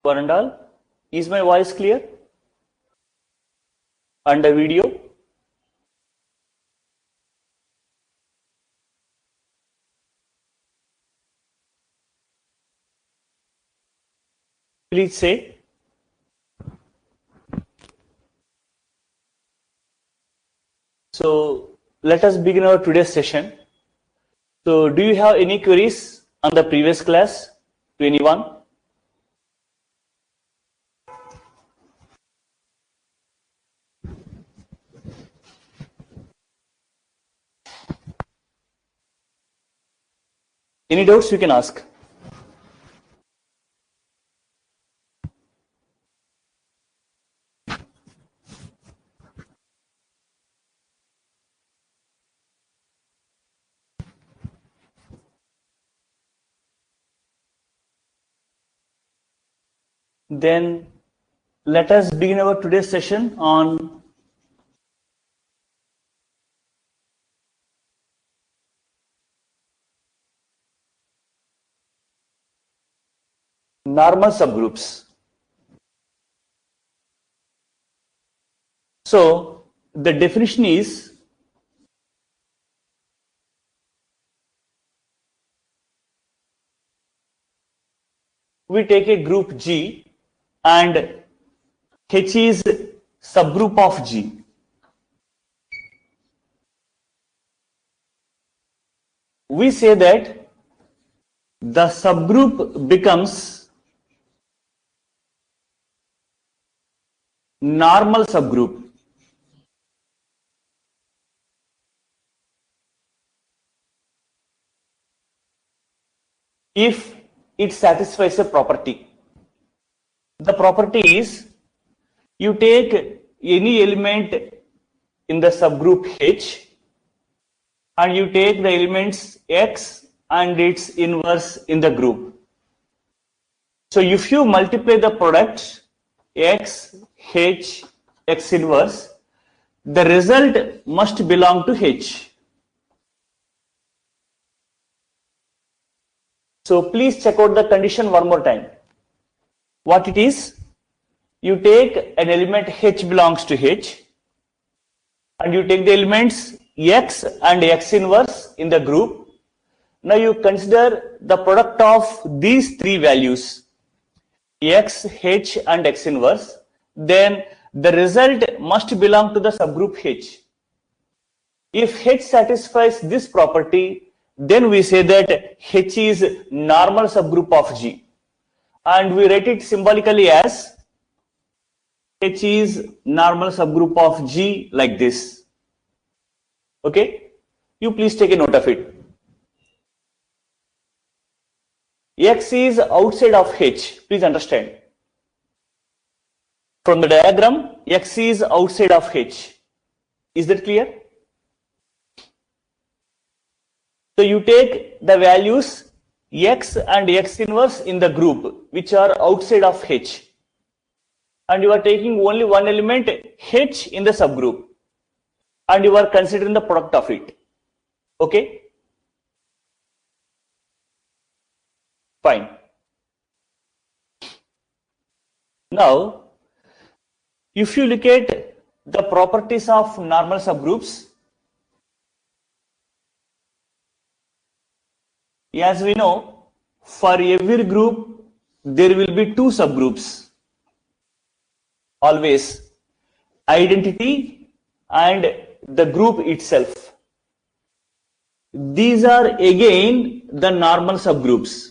One and all, is my voice clear? And the video? Please say. So let us begin our today's session. So do you have any queries on the previous class to anyone? Any doubts you can ask. Then let us begin our today's session on normal subgroups. So the definition is we take a group G and H is subgroup of G. We say that the subgroup becomes normal subgroup if it satisfies a property. The property is you take any element in the subgroup H and you take the elements X and its inverse in the group. So if you multiply the product X, H, X inverse, the result must belong to H. So please check out the condition one more time. What it is? You take an element H belongs to H and you take the elements X and X inverse in the group. Now you consider the product of these three values X, H and X inverse. Then the result must belong to the subgroup H. If H satisfies this property, then we say that H is normal subgroup of G. And we write it symbolically as H is normal subgroup of G like this. Okay? You please take a note of it. X is outside of H. Please understand. From the diagram, X is outside of H. Is that clear? So you take the values X and X inverse in the group which are outside of H. And you are taking only one element H in the subgroup. And you are considering the product of it. Okay? Fine. Now, if you look at the properties of normal subgroups, as we know, for every group, there will be two subgroups. Always, identity and the group itself. These are again the normal subgroups.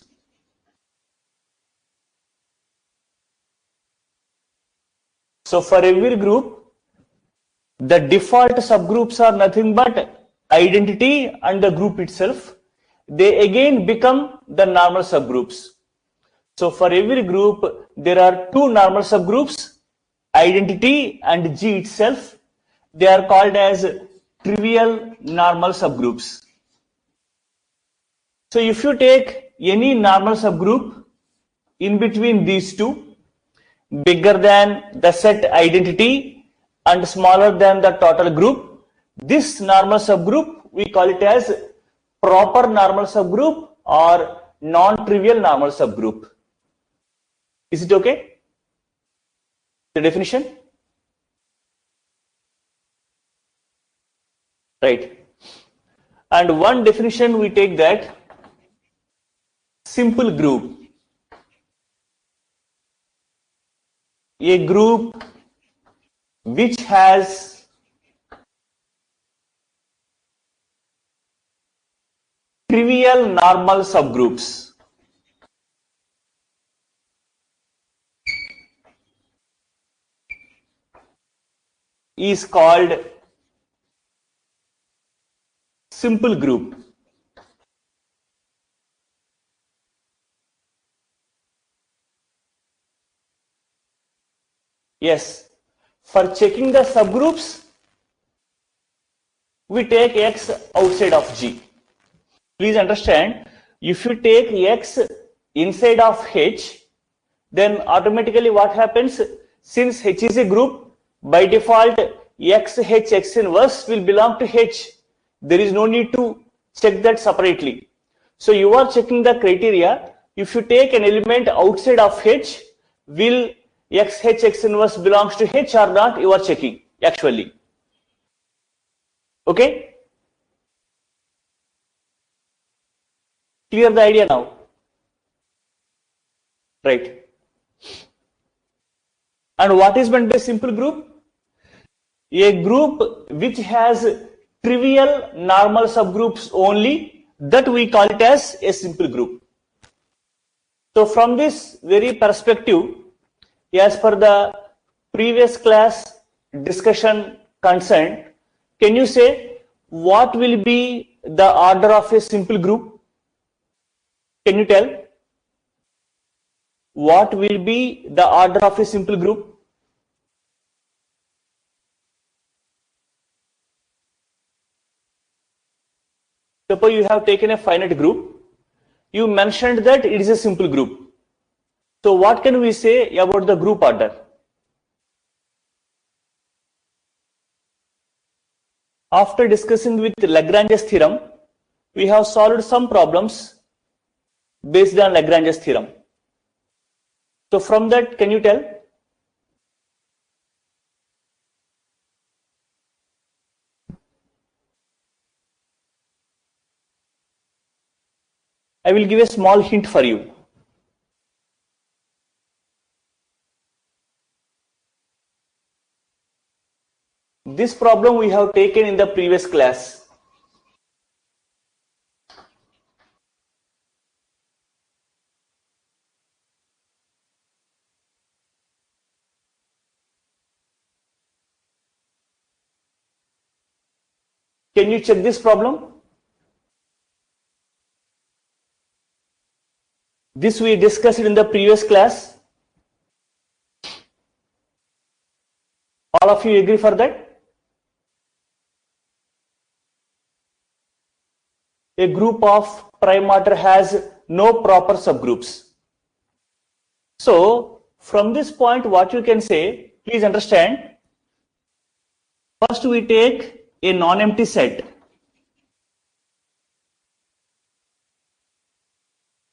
So for every group, the default subgroups are nothing but identity and the group itself. They again become the normal subgroups. So for every group, there are two normal subgroups, identity and G itself. They are called as trivial normal subgroups. So if you take any normal subgroup in between these two, bigger than the set identity and smaller than the total group, this normal subgroup, we call it as proper normal subgroup or non-trivial normal subgroup. Is it okay? The definition? Right. And one definition we take that simple group. A group which has trivial normal subgroups. Is called simple group. Yes, for checking the subgroups, we take X outside of G. Please understand, if you take X inside of H, then automatically what happens? Since H is a group, by default X inverse will belong to H. There is no need to check that separately. So you are checking the criteria. If you take an element outside of H, will X inverse belongs to H or not? You are checking actually. Okay? Clear the idea now? Right. And what is meant by simple group? A group which has trivial normal subgroups only, that we call it as a simple group. So from this very perspective, as per the previous class discussion concerned, can you say what will be the order of a simple group? Can you tell? What will be the order of a simple group? Suppose you have taken a finite group. You mentioned that it is a simple group. So what can we say about the group order? After discussing with Lagrange's theorem, we have solved some problems based on Lagrange's theorem. So from that, can you tell? I will give a small hint for you. This problem we have taken in the previous class. Can you check this problem? This we discussed in the previous class. All of you agree for that? A group of prime order has no proper subgroups. So from this point, what you can say, please understand, first we take a non-empty set.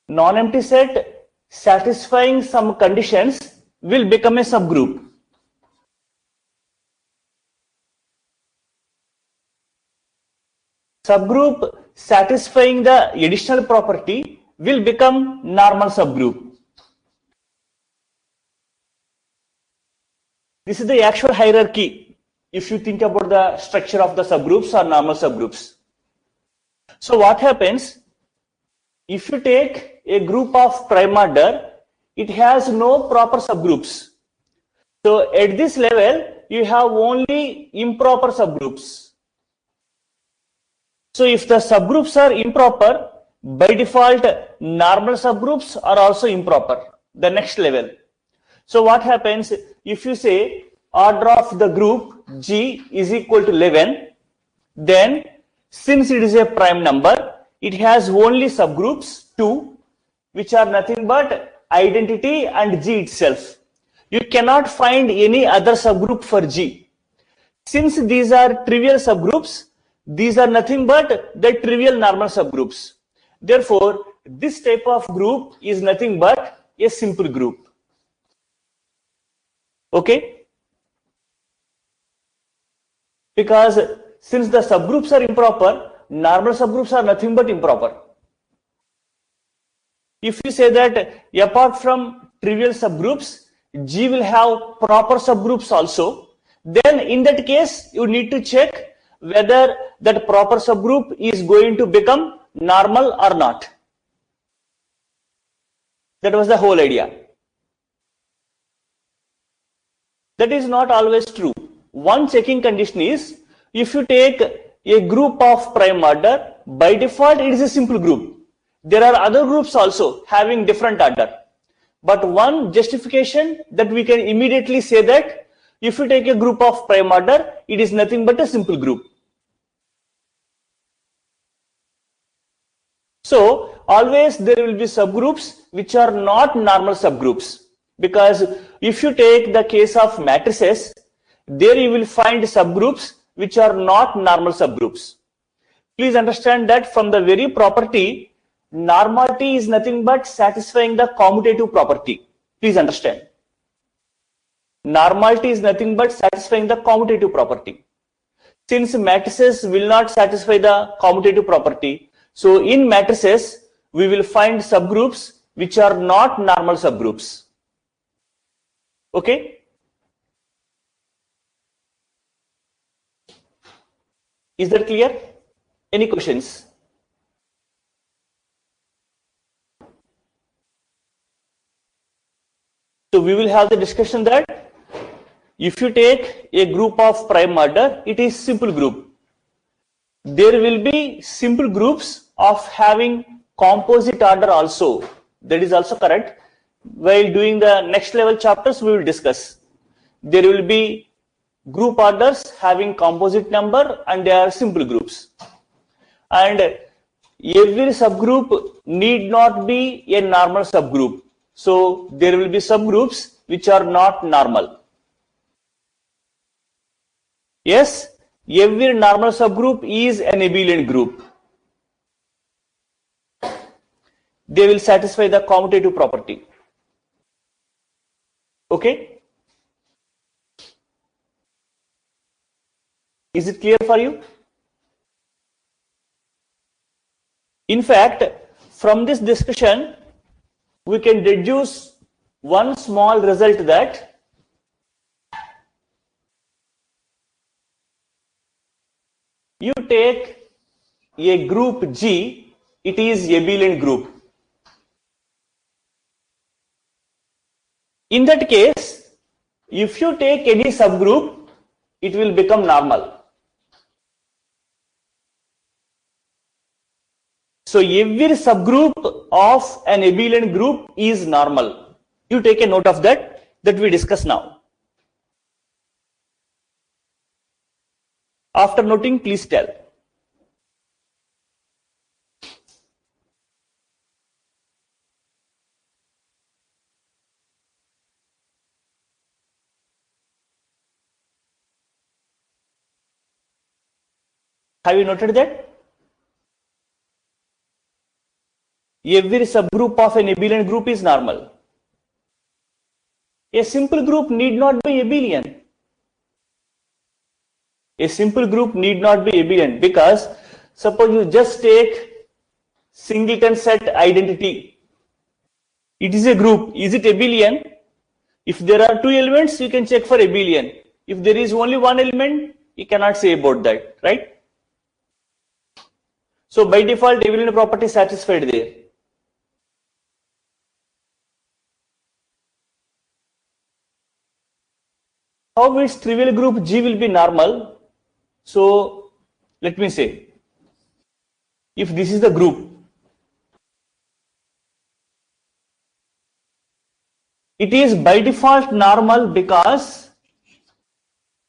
Non-empty set satisfying some conditions will become a subgroup. Subgroup satisfying the additional property will become normal subgroup. This is the actual hierarchy if you think about the structure of the subgroups or normal subgroups. So what happens? If you take a group of prime order, it has no proper subgroups. So at this level, you have only improper subgroups. So if the subgroups are improper, by default, normal subgroups are also improper, the next level. So what happens if you say order of the group G is equal to 11, then since it is a prime number, it has only subgroups 2, which are nothing but identity and G itself. You cannot find any other subgroup for G. Since these are trivial subgroups, these are nothing but the trivial normal subgroups. Therefore, this type of group is nothing but a simple group. Okay? Because since the subgroups are improper, normal subgroups are nothing but improper. If you say that apart from trivial subgroups, G will have proper subgroups also, then in that case, you need to check whether that proper subgroup is going to become normal or not. That was the whole idea. That is not always true. One checking condition is, if you take a group of prime order, by default it is a simple group. There are other groups also having different order. But one justification that we can immediately say that if you take a group of prime order, it is nothing but a simple group. So always there will be subgroups which are not normal subgroups, because if you take the case of matrices, there you will find subgroups which are not normal subgroups. Please understand that from the very property, normality is nothing but satisfying the commutative property. Please understand. Normality is nothing but satisfying the commutative property. Since matrices will not satisfy the commutative property, so in matrices, we will find subgroups which are not normal subgroups. Okay? Is that clear? Any questions? So we will have the discussion that if you take a group of prime order, it is simple group. There will be simple groups of having composite order also. That is also correct. While doing the next level chapters, we will discuss. There will be group orders having composite number and they are simple groups. And every subgroup need not be a normal subgroup. So there will be subgroups which are not normal. Yes, every normal subgroup is an abelian group. They will satisfy the commutative property. Okay? Is it clear for you? In fact, from this discussion, we can deduce one small result that you take a group G, it is abelian group. In that case, if you take any subgroup, it will become normal. So every subgroup of an abelian group is normal. You take a note of that we discuss now. After noting, please tell. Have you noted that? Every subgroup of an abelian group is normal. A simple group need not be abelian. A simple group need not be abelian because suppose you just take singleton set identity. It is a group. Is it abelian? If there are two elements, you can check for abelian. If there is only one element, you cannot say about that, right? So by default, abelian property is satisfied there. How its trivial group G will be normal? So let me say, if this is the group, it is by default normal because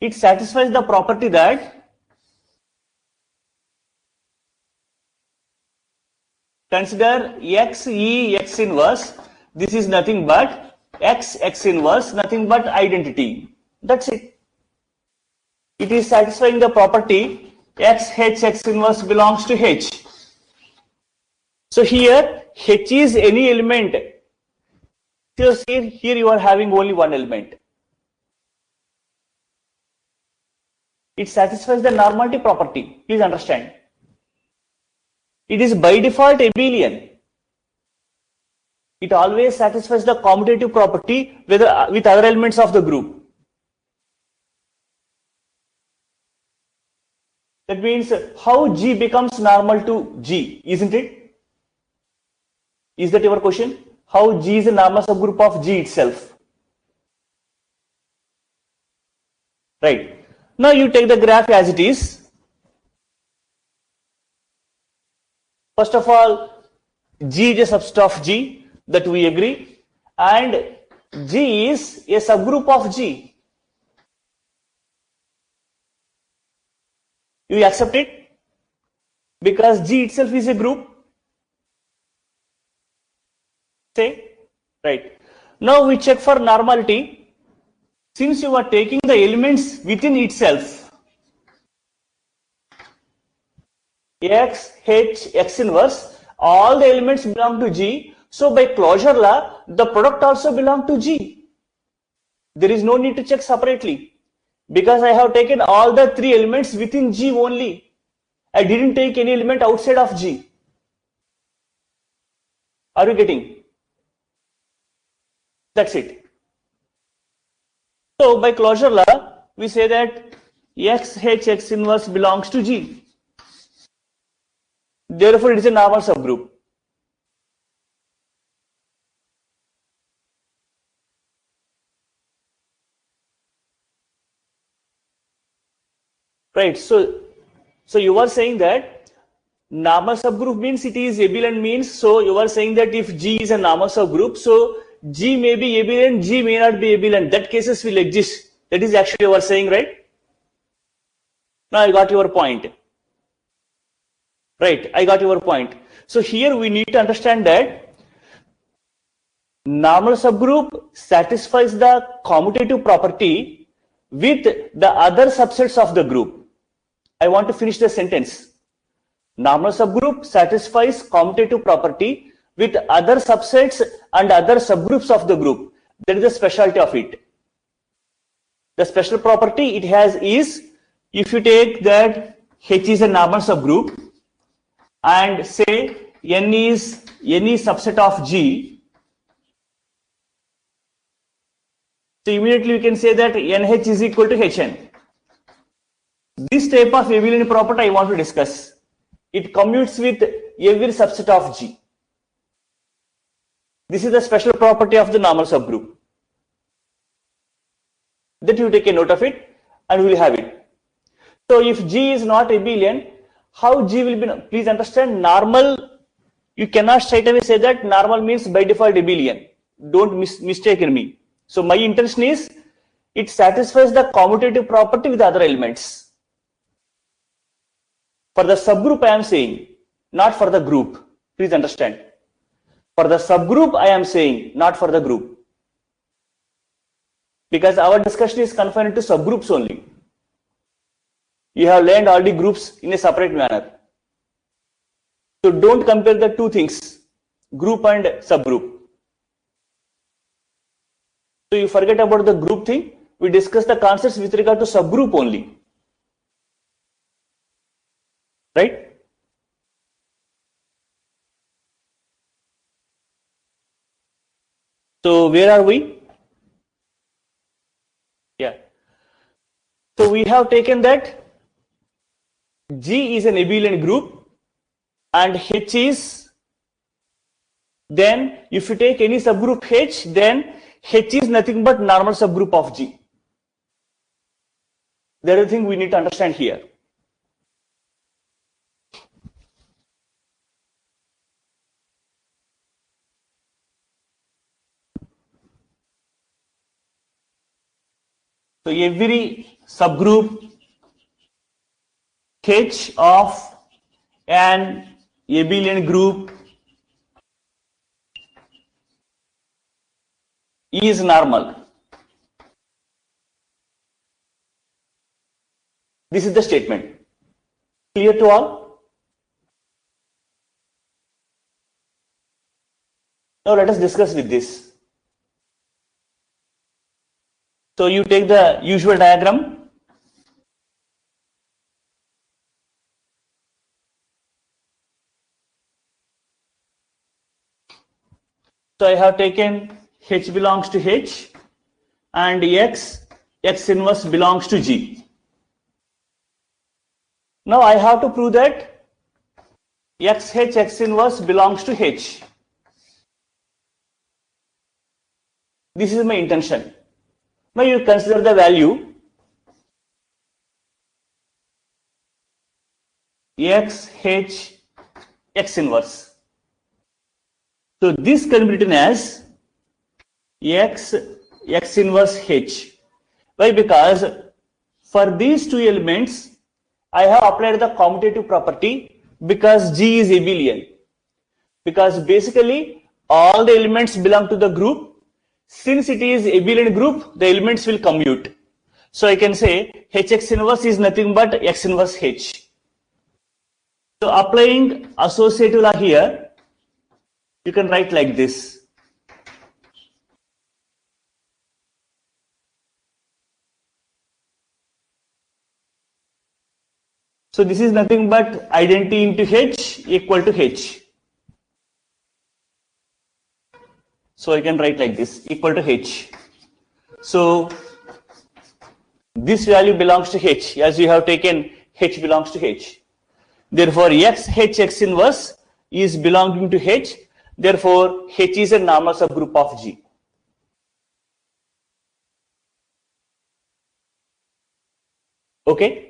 it satisfies the property that consider x e x inverse. This is nothing but x inverse, nothing but identity. That's it. It is satisfying the property x inverse belongs to H. So here H is any element. So here you are having only one element. It satisfies the normality property. Please understand. It is by default abelian. It always satisfies the commutative property with other elements of the group. That means how G becomes normal to G, isn't it? Is that your question? How G is a normal subgroup of G itself? Right. Now you take the graph as it is. First of all, G is a subset of G, that we agree, and G is a subgroup of G. You accept it? Because G itself is a group. Say, right. Now we check for normality. Since you are taking the elements within itself, X, H, X inverse, all the elements belong to G. So by closure law, the product also belongs to G. There is no need to check separately because I have taken all the three elements within G only. I didn't take any element outside of G. Are you getting? That's it. So by closure law, we say that X, H, X inverse belongs to G. Therefore, it is a normal subgroup. Right. So you are saying that normal subgroup means it is abelian means. So you are saying that if G is a normal subgroup, so G may be abelian, G may not be abelian. That cases will exist. That is actually you are saying, right? Now I got your point. Right. I got your point. So here we need to understand that normal subgroup satisfies the commutative property with the other subsets of the group. I want to finish the sentence. Normal subgroup satisfies commutative property with other subsets and other subgroups of the group. That is the specialty of it. The special property it has is, if you take that H is a normal subgroup and say N is any subset of G, so immediately we can say that NH is equal to Hn. This type of abelian property I want to discuss. It commutes with every subset of G. This is the special property of the normal subgroup. That you take a note of it and we will have it. So if G is not abelian, how G will be? Please understand, normal, you cannot straight away say that normal means by default abelian. Don't mistake me. So my intention is, it satisfies the commutative property with other elements. For the subgroup I am saying, not for the group. Please understand. For the subgroup I am saying, not for the group. Because our discussion is confined to subgroups only. You have learned all the groups in a separate manner. So don't compare the two things, group and subgroup. So you forget about the group thing. We discuss the concepts with regard to subgroup only. Right? So where are we? Yeah. So we have taken that G is an abelian group and H is, then if you take any subgroup H, then H is nothing but normal subgroup of G. That is the thing we need to understand here. So every subgroup H of an abelian group is normal. This is the statement. Clear to all? Now let us discuss with this. So you take the usual diagram. I have taken H belongs to H and X inverse belongs to G. Now I have to prove that X inverse belongs to H. This is my intention. Now you consider the value X inverse. So this can be written as X inverse H. Why? Because for these two elements, I have applied the commutative property because G is abelian. Because basically all the elements belong to the group. Since it is abelian group, the elements will commute. So I can say Hx inverse is nothing but X inverse H. So applying associative law here, you can write like this. So this is nothing but identity into H equal to H. So I can write like this, equal to H. So this value belongs to H, as you have taken H belongs to H. Therefore, X inverse is belonging to H. Therefore, H is a normal subgroup of G. Okay?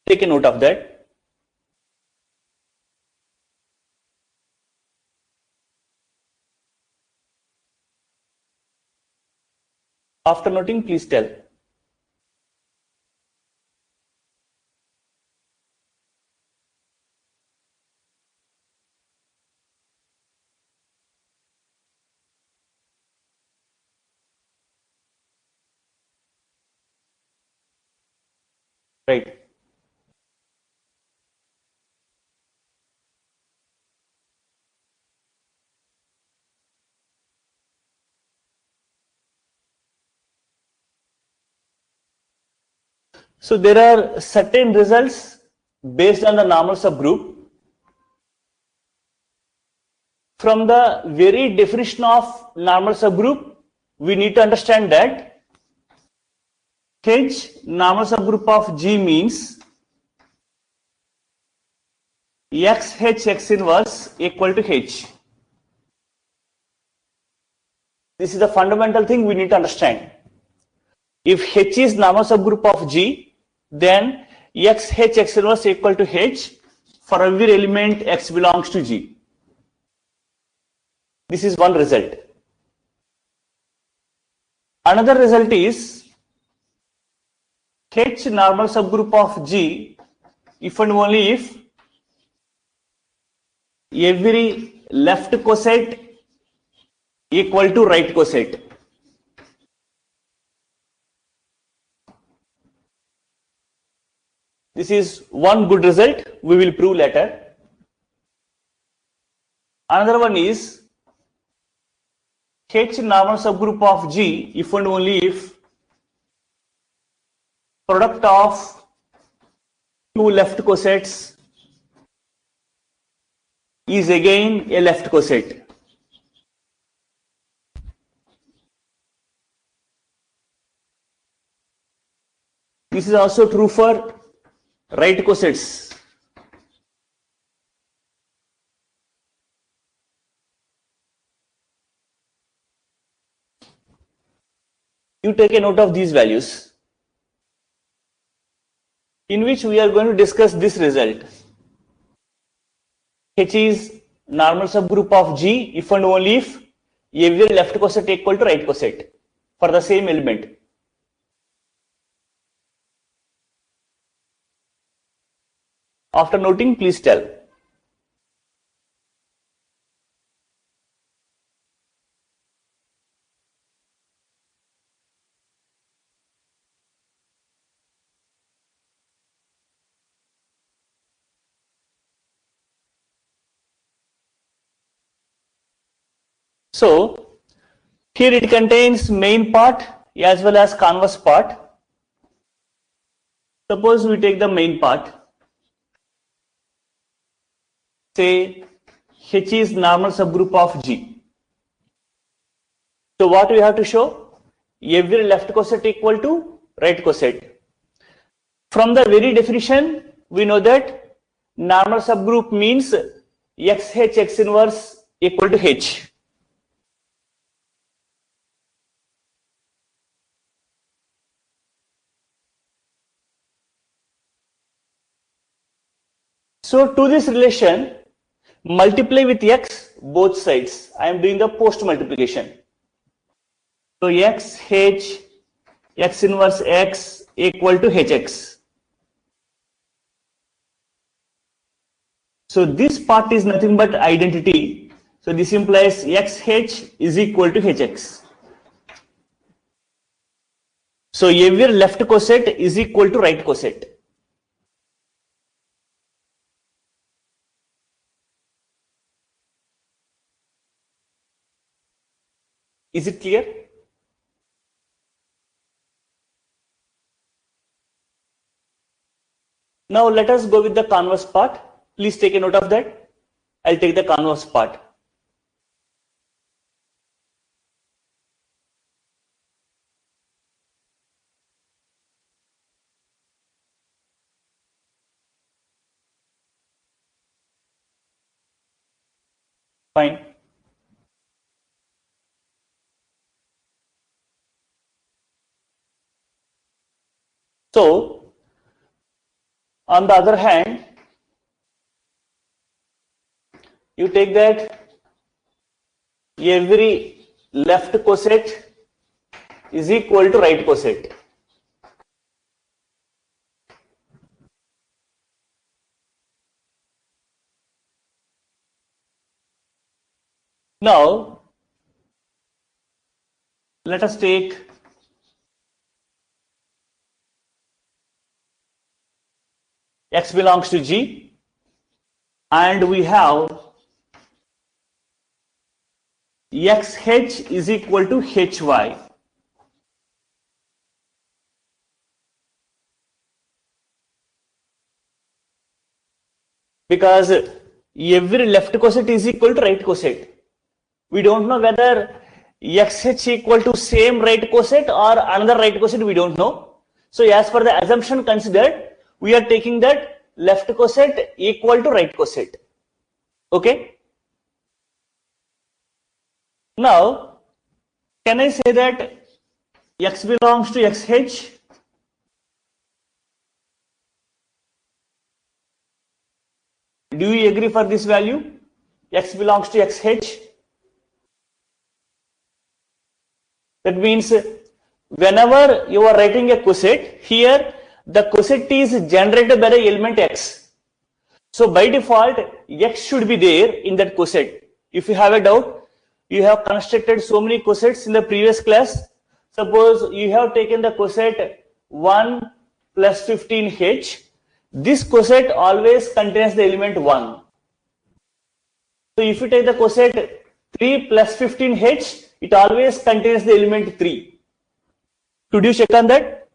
Take a note of that. After noting, please tell. Right. So there are certain results based on the normal subgroup. From the very definition of normal subgroup, we need to understand that H normal subgroup of G means X inverse equal to H. This is the fundamental thing we need to understand. If H is normal subgroup of G, then X inverse equal to H for every element X belongs to G. This is one result. Another result is H normal subgroup of G if and only if every left coset equal to right coset. This is one good result, we will prove later. Another one is H normal subgroup of G if and only if product of two left cosets is again a left coset. This is also true for right cosets. You take a note of these values, in which we are going to discuss this result. H is normal subgroup of G if and only if every left coset equal to right coset for the same element. After noting, please tell. So here it contains main part as well as converse part. Suppose we take the main part. Say H is normal subgroup of G. So what we have to show? Every left coset equal to right coset. From the very definition, we know that normal subgroup means XH X inverse equal to H. So to this relation, multiply with X both sides. I am doing the post multiplication. So XH X inverse X equal to HX. So this part is nothing but identity. So this implies XH is equal to HX. So every left coset is equal to right coset. Is it clear? Now let us go with the converse part. Please take a note of that. I'll take the converse part. Fine. So, on the other hand, you take that every left coset is equal to right coset. Now, let us take X belongs to G, and we have XH is equal to HY. Because every left coset is equal to right coset. We don't know whether XH equal to same right coset or another right coset, we don't know. So as per the assumption considered, we are taking that left coset equal to right coset. Okay. Now, can I say that X belongs to XH? Do you agree for this value? X belongs to XH. That means whenever you are writing a coset, here the coset is generated by the element X. So by default, X should be there in that coset. If you have a doubt, you have constructed so many cosets in the previous class. Suppose you have taken the coset 1 plus 15H. This coset always contains the element 1. So if you take the coset 3 plus 15H, it always contains the element 3. Could you check on that?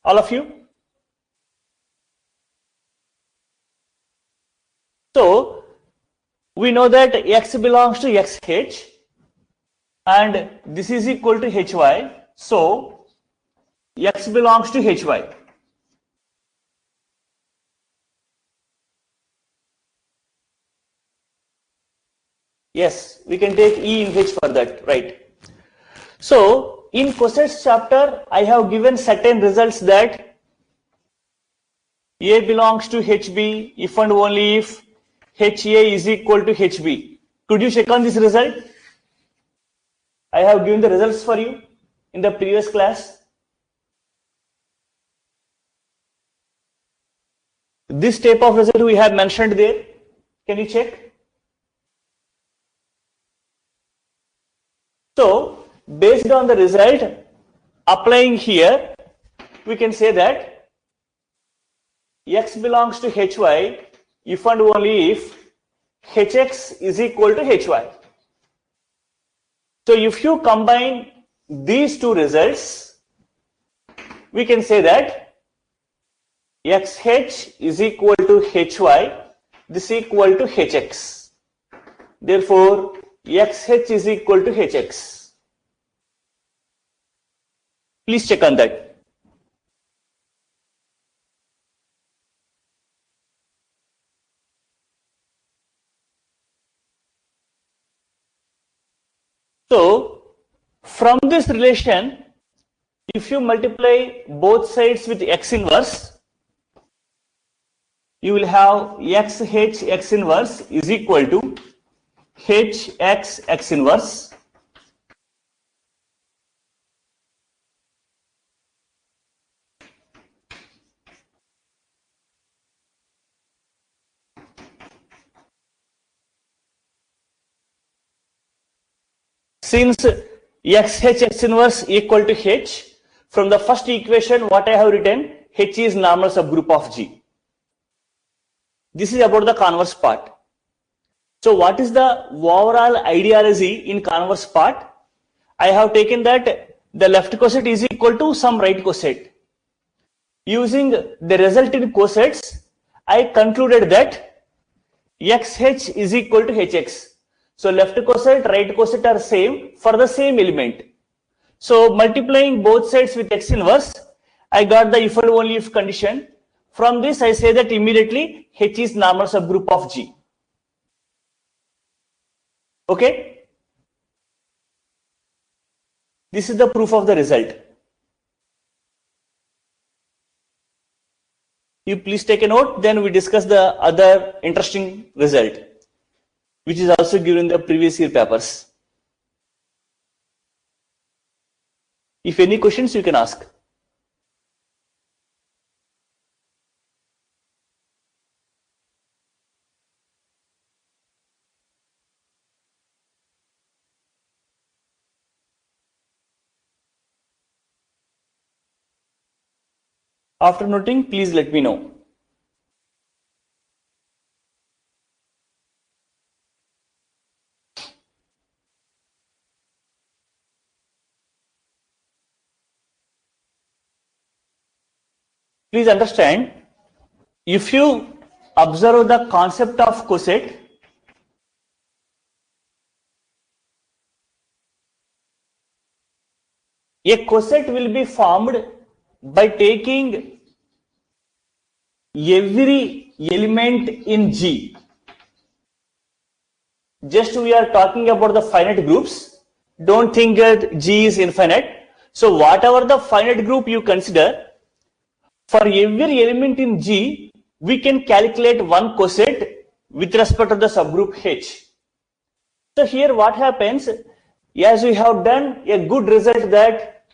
All of you? So we know that X belongs to XH and this is equal to HY. So X belongs to HY. Yes, we can take E in H for that, right? So in cosets chapter, I have given certain results that A belongs to HB if and only if HA is equal to HB. Could you check on this result? I have given the results for you in the previous class. This type of result we have mentioned there. Can you check? So, based on the result, applying here, we can say that X belongs to HY if and only if HX is equal to HY. So if you combine these two results, we can say that xh is equal to hy, this is equal to hx. Therefore, xh is equal to hx. Please check on that. So, from this relation, if you multiply both sides with x inverse, you will have xh x inverse is equal to hx x inverse since xh x inverse equal to h, from the first equation what I have written, h is normal subgroup of G. This is about the converse part. So what is the overall ideology in converse part? I have taken that the left coset is equal to some right coset. Using the result in cosets, I concluded that xh is equal to hx. So left coset, right coset are same for the same element. So multiplying both sides with x inverse, I got the if and only if condition. From this, I say that immediately h is normal subgroup of G. Okay? This is the proof of the result. You please take a note, then we discuss the other interesting result, which is also given in the previous year papers. If any questions, you can ask. After noting, please let me know. Please understand, if you observe the concept of coset, a coset will be formed by taking every element in G. Just we are talking about the finite groups. Don't think that G is infinite. So whatever the finite group you consider, for every element in G, we can calculate one coset with respect to the subgroup H. So here what happens, as we have done a good result that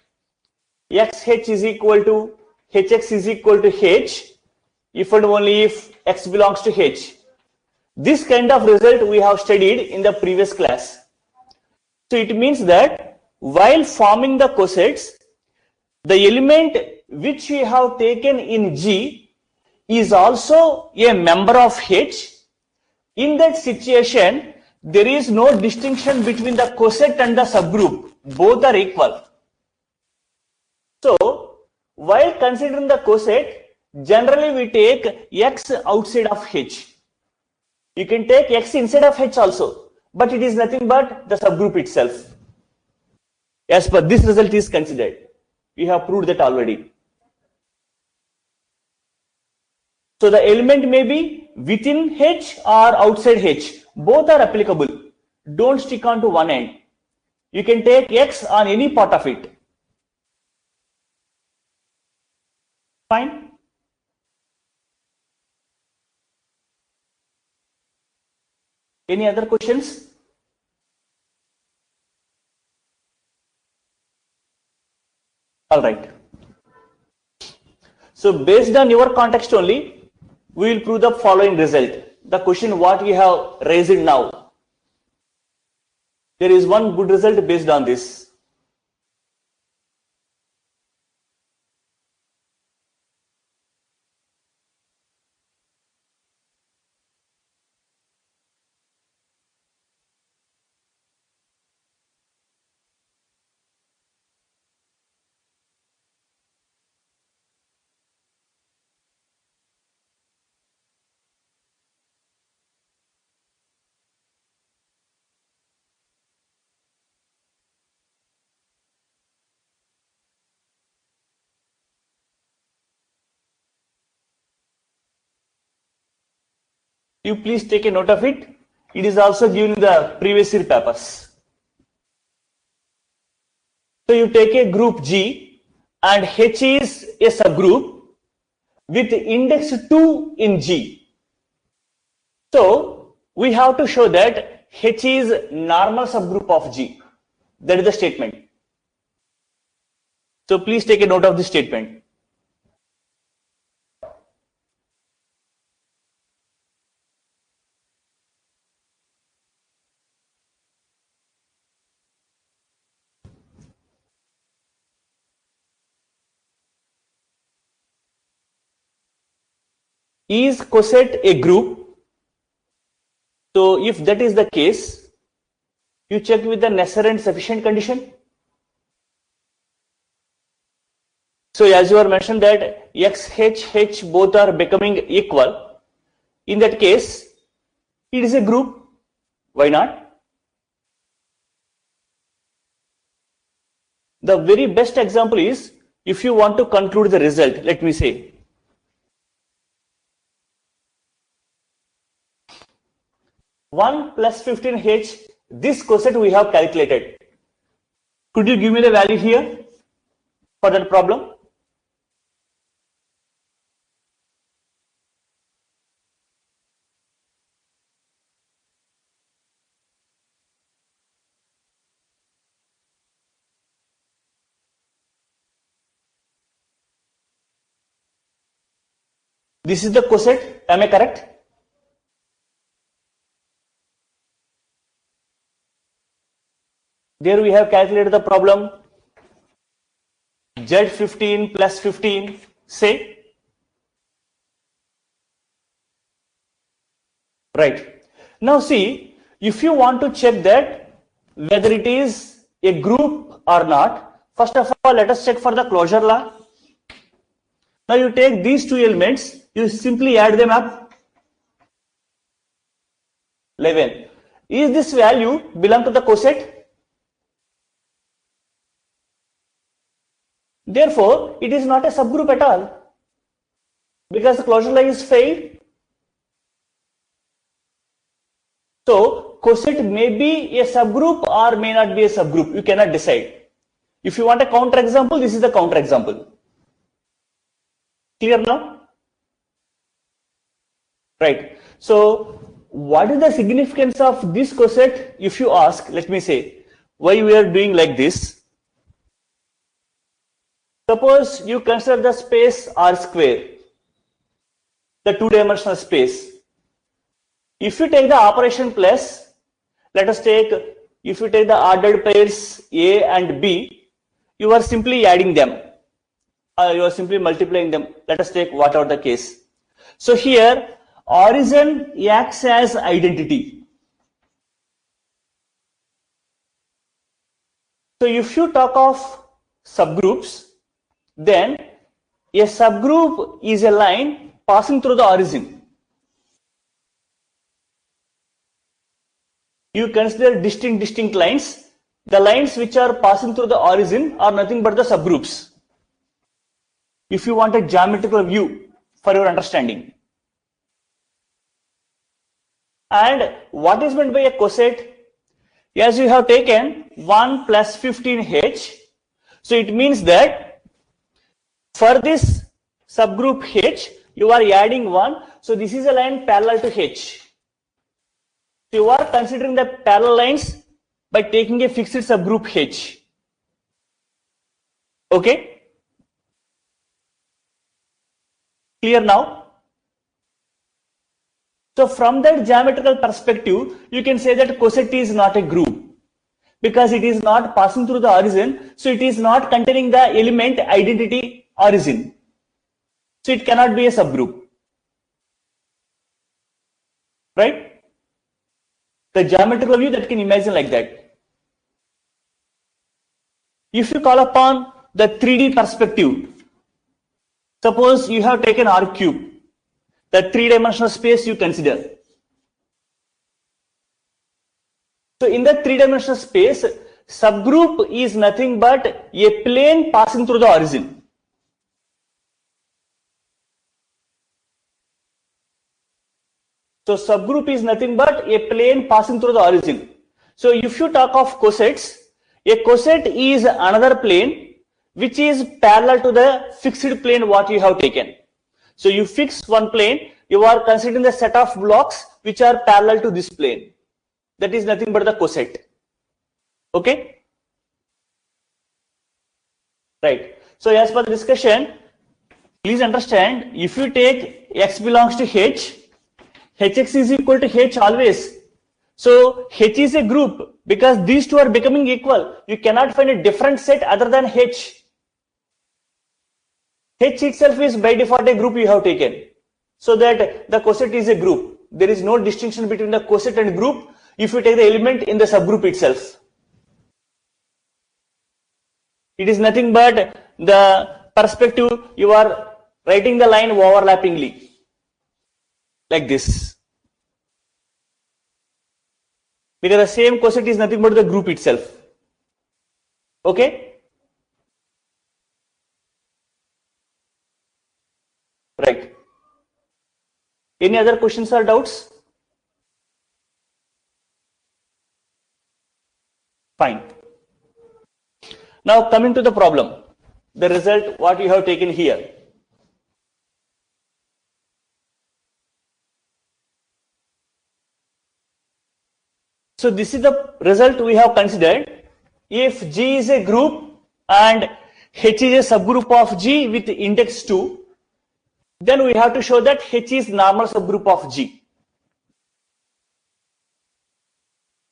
xh is equal to hx is equal to h, if and only if x belongs to h. This kind of result we have studied in the previous class. So it means that while forming the cosets, the element which we have taken in G is also a member of H. In that situation, there is no distinction between the coset and the subgroup. Both are equal. So, while considering the coset, generally we take x outside of H. You can take x inside of H also, but it is nothing but the subgroup itself. As per this result is considered. We have proved that already. So the element may be within H or outside H. Both are applicable. Don't stick on to one end. You can take X on any part of it. Fine. Any other questions? All right. So based on your context only, we will prove the following result. The question what we have raised now. There is one good result based on this. You please take a note of it. It is also given in the previous year papers. So you take a group G and H is a subgroup with index 2 in G. So we have to show that H is normal subgroup of G. That is the statement. So please take a note of this statement. Is coset a group? So if that is the case, you check with the necessary and sufficient condition. So as you are mentioned that X, H both are becoming equal, in that case, it is a group. Why not? The very best example is if you want to conclude the result, let me say. 1 plus 15H, this coset we have calculated. Could you give me the value here for that problem? This is the coset, am I correct? There we have calculated the problem. Z15 plus 15, say. Right. Now see, if you want to check that whether it is a group or not, first of all, let us check for the closure law. Now you take these two elements, you simply add them up. 11. Is this value belong to the coset? Therefore, it is not a subgroup at all because the closure law is failed. So, coset may be a subgroup or may not be a subgroup. You cannot decide. If you want a counter example, this is the counter example. Clear now? Right. So, what is the significance of this coset? If you ask, let me say, why we are doing like this? Suppose you consider the space R square, the two-dimensional space. If you take the operation plus, let us take, if you take the ordered pairs A and B, you are simply adding them. You are simply multiplying them. Let us take whatever the case. So here, origin acts as identity. So if you talk of subgroups, then a subgroup is a line passing through the origin. You consider distinct lines. The lines which are passing through the origin are nothing but the subgroups. If you want a geometrical view for your understanding. And what is meant by a coset? As you have taken 1 plus 15H, so it means that for this subgroup H, you are adding 1. So this is a line parallel to H. So you are considering the parallel lines by taking a fixed subgroup H. Okay? Clear now? So from that geometrical perspective, you can say that coset is not a group because it is not passing through the origin. So it is not containing the element identity origin. So it cannot be a subgroup. Right? The geometrical view that can imagine like that. If you call upon the 3D perspective, suppose you have taken R cube, the three-dimensional space you consider. So in the three-dimensional space, subgroup is nothing but a plane passing through the origin. So subgroup is nothing but a plane passing through the origin. So if you talk of cosets, a coset is another plane which is parallel to the fixed plane what you have taken. So you fix one plane, you are considering the set of blocks which are parallel to this plane. That is nothing but the coset. Okay? Right. So as per the discussion, please understand, if you take x belongs to h, hx is equal to h always. So h is a group because these two are becoming equal. You cannot find a different set other than h. H itself is by default a group you have taken. So that the coset is a group. There is no distinction between the coset and group if you take the element in the subgroup itself. It is nothing but the perspective you are writing the line overlappingly. Like this. Because the same coset is nothing but the group itself. Okay? Right. Any other questions or doubts? Fine. Now coming to the problem, the result what you have taken here. So this is the result we have considered. If G is a group and H is a subgroup of G with index 2, then we have to show that H is normal subgroup of G.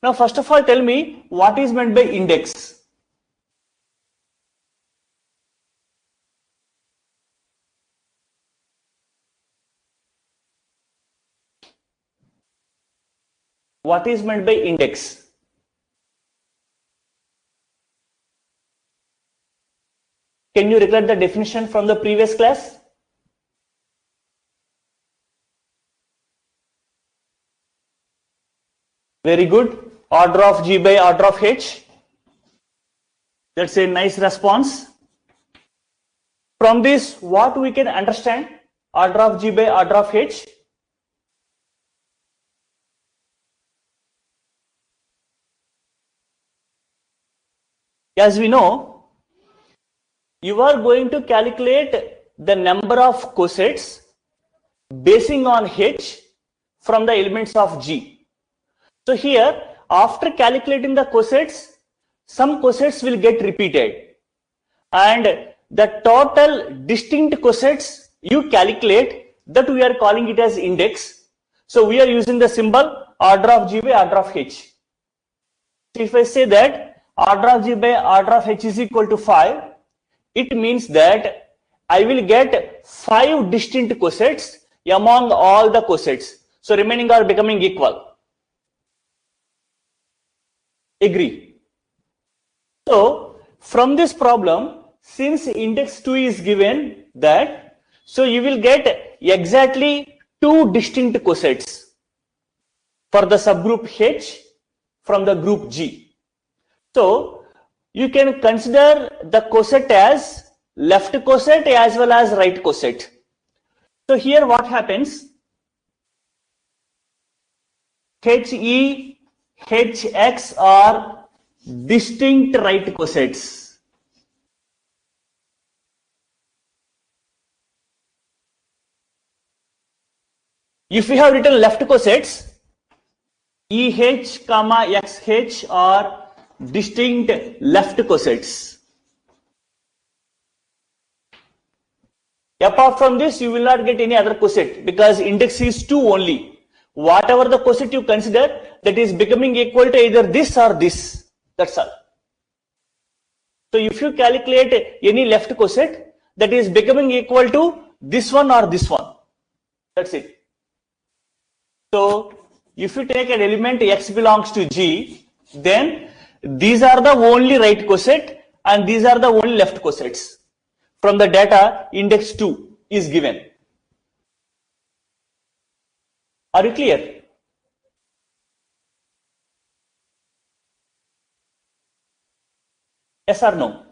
Now first of all tell me what is meant by index. What is meant by index? Can you recollect the definition from the previous class? Very good. Order of G by order of H. That's a nice response. From this, what we can understand? Order of G by order of H. As we know, you are going to calculate the number of cosets basing on H from the elements of G. So here, after calculating the cosets, some cosets will get repeated. And the total distinct cosets you calculate, that we are calling it as index. So we are using the symbol order of G by order of H. So if I say that order of G by order of H is equal to 5, it means that I will get 5 distinct cosets among all the cosets. So remaining are becoming equal. Agree? So from this problem, since index 2 is given that, so you will get exactly 2 distinct cosets for the subgroup H from the group G. So you can consider the coset as left coset as well as right coset. So here what happens? HE, HX are distinct right cosets. If we have written left cosets, EH, XH are distinct left cosets. Apart from this, you will not get any other coset because index is 2 only. Whatever the coset you consider, that is becoming equal to either this or this. That's all. So if you calculate any left coset, that is becoming equal to this one or this one. That's it. So if you take an element X belongs to G, then these are the only right coset and these are the only left cosets. From the data, index 2 is given. Are you clear? Yes or no?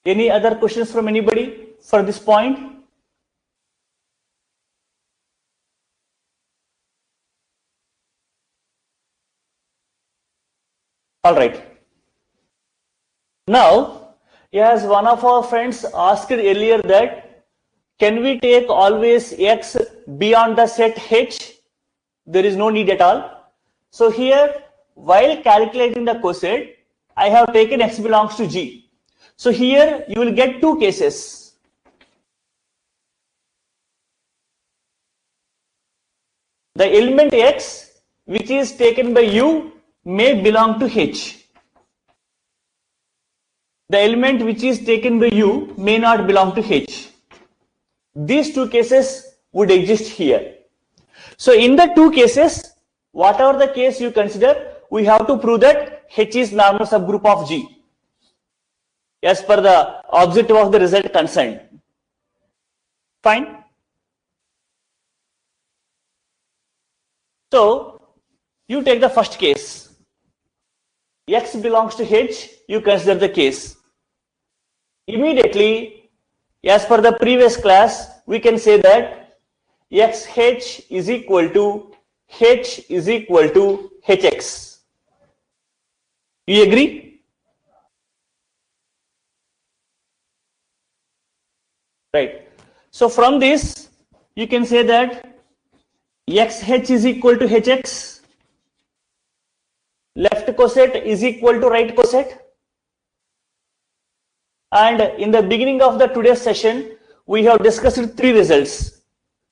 Any other questions from anybody? for this point? All right. Now, as one of our friends asked earlier that, can we take always x beyond the set H? There is no need at all. So here, while calculating the coset, I have taken x belongs to G. So here you will get two cases. The element x which is taken by U may belong to H. The element which is taken by U may not belong to H. These two cases would exist here. So in the two cases, whatever the case you consider, we have to prove that H is normal subgroup of G as per the objective of the result concerned. Fine. So you take the first case. X belongs to H, you consider the case. Immediately, as per the previous class, we can say that XH is equal to H is equal to Hx. You agree? Right. So from this, you can say that XH is equal to Hx. Left coset is equal to right coset. And in the beginning of the today's session, we have discussed three results.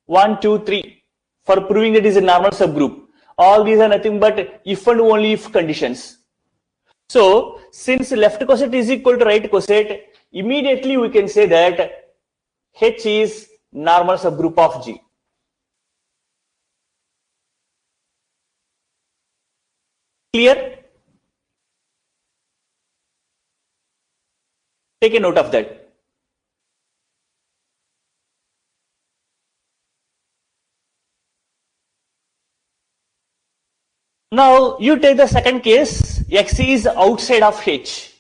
1, 2, 3 for proving that it is a normal subgroup. All these are nothing but if and only if conditions. So since left coset is equal to right coset, immediately we can say that H is normal subgroup of G. Clear? Take a note of that. Now you take the second case, X is outside of H.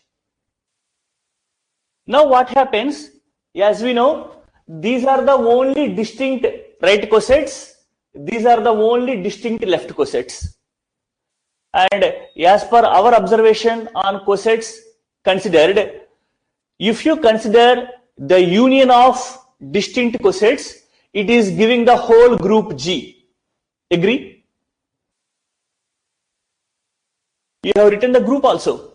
Now what happens? As we know, these are the only distinct right cosets. These are the only distinct left cosets. And as per our observation on cosets considered, if you consider the union of distinct cosets, it is giving the whole group G. Agree? You have written the group also.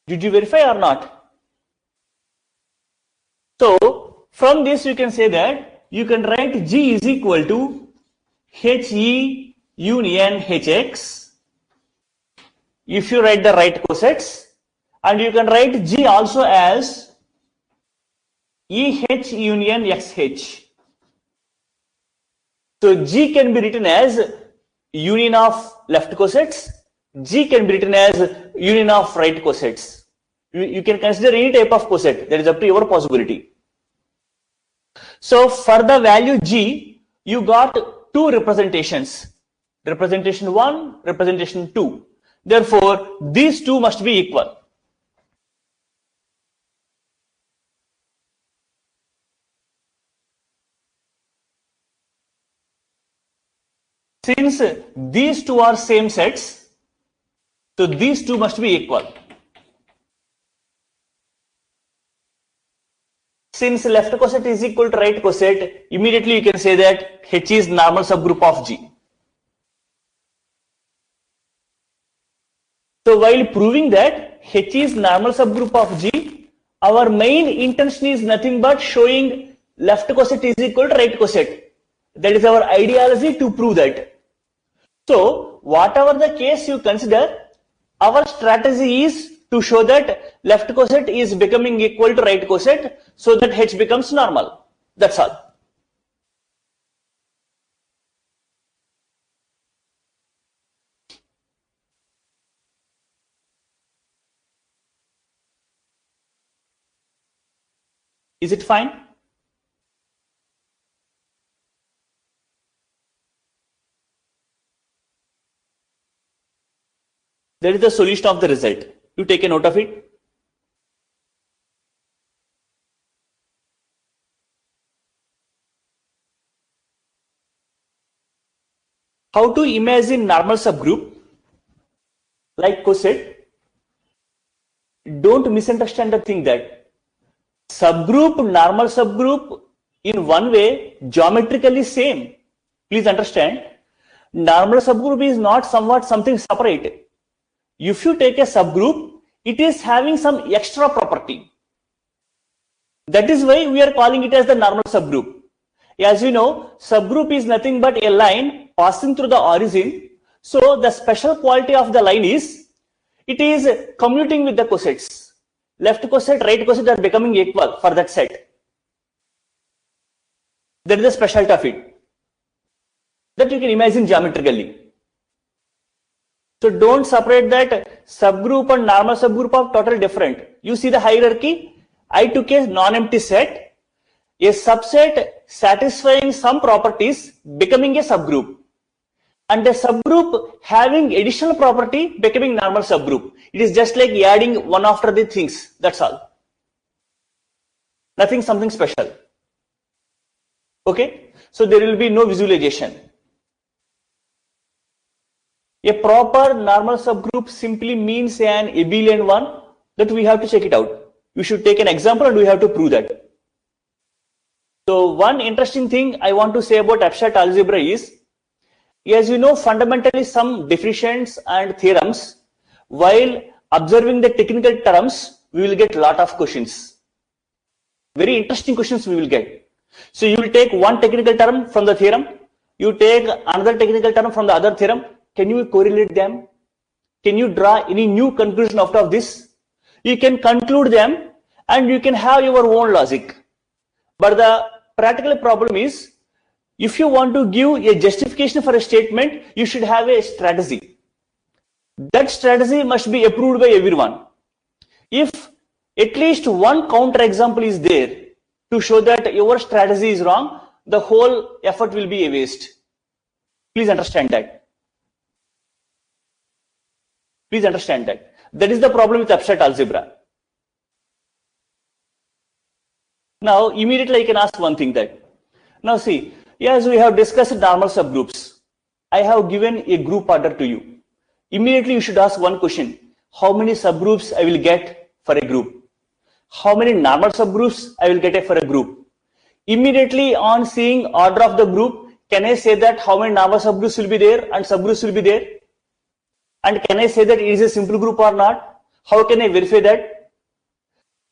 Did you verify or not? So from this you can say that you can write G is equal to HE union Hx if you write the right cosets, and you can write G also as EH union XH. So G can be written as union of left cosets, G can be written as union of right cosets. You can consider any type of coset, that is up to your possibility. So for the value G, you got two representations, representation 1, representation 2. Therefore, these two must be equal. Since these two are same sets, so these two must be equal. Since left coset is equal to right coset, immediately you can say that H is normal subgroup of G. So while proving that H is normal subgroup of G, our main intention is nothing but showing left coset is equal to right coset. That is our ideology to prove that. So whatever the case you consider, our strategy is to show that left coset is becoming equal to right coset so that H becomes normal. That's all. Is it fine? That is the solution of the result. You take a note of it. how to imagine normal subgroup like coset. Don't misunderstand the thing that subgroup, normal subgroup in one way geometrically same. Please understand, normal subgroup is not something separate. If you take a subgroup, it is having some extra property. That is why we are calling it as the normal subgroup. As you know, subgroup is nothing but a line passing through the origin. So the special quality of the line is it is commuting with the cosets. Left coset, right coset are becoming equal for that set. That is the specialty of it. That you can imagine geometrically. So don't separate that subgroup and normal subgroup are totally different. You see the hierarchy. I took a non-empty set, a subset satisfying some properties becoming a subgroup, and a subgroup having additional property becoming normal subgroup. It is just like adding one after the things. That's all. Nothing something special. Okay. So there will be no visualization. A proper normal subgroup simply means an abelian one. That we have to check it out. We should take an example and we have to prove that. So one interesting thing I want to say about abstract algebra is, as you know, fundamentally some definitions and theorems, while observing the technical terms, we will get a lot of questions. Very interesting questions we will get. So you will take one technical term from the theorem, you take another technical term from the other theorem. Can you correlate them? Can you draw any new conclusion out of this? You can conclude them and you can have your own logic. But the practical problem is, if you want to give a justification for a statement, you should have a strategy. That strategy must be approved by everyone. If at least one counter example is there to show that your strategy is wrong, the whole effort will be a waste. Please understand that. Please understand that. That is the problem with abstract algebra. Now, immediately I can ask one thing that, now see, as we have discussed normal subgroups, I have given a group order to you. Immediately you should ask one question: how many subgroups I will get for a group? How many normal subgroups I will get for a group? Immediately on seeing order of the group, can I say that how many normal subgroups will be there and subgroups will be there? And can I say that it is a simple group or not? How can I verify that?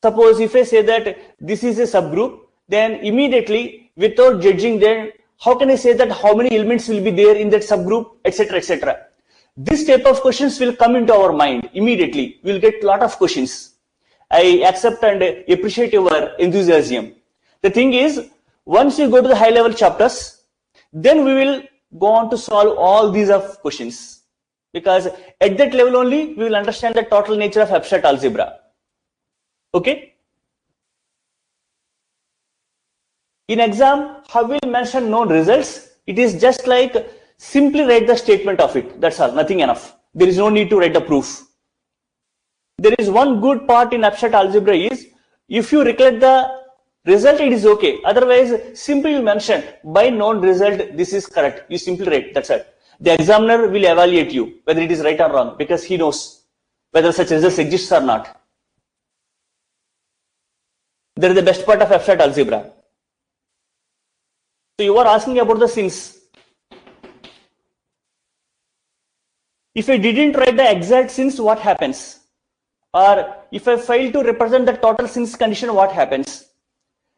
Suppose if I say that this is a subgroup, then immediately without judging them, how can I say that how many elements will be there in that subgroup, etc., etc. This type of questions will come into our mind immediately. We will get a lot of questions. I accept and appreciate your enthusiasm. The thing is, once you go to the high level chapters, then we will go on to solve all these of questions. Because at that level only, we will understand the total nature of abstract algebra. Okay? In exam, how will mention known results? It is just like simply write the statement of it. That's all, nothing enough. There is no need to write the proof. There is one good part in abstract algebra is, if you recollect the result, it is okay. Otherwise, simply you mention by known result, this is correct. You simply write, that's it. The examiner will evaluate you whether it is right or wrong, because he knows whether such results exist or not. That is the best part of abstract algebra. So you are asking about the sins. If I didn't write the exact sins, what happens? Or if I fail to represent the total sins condition, what happens?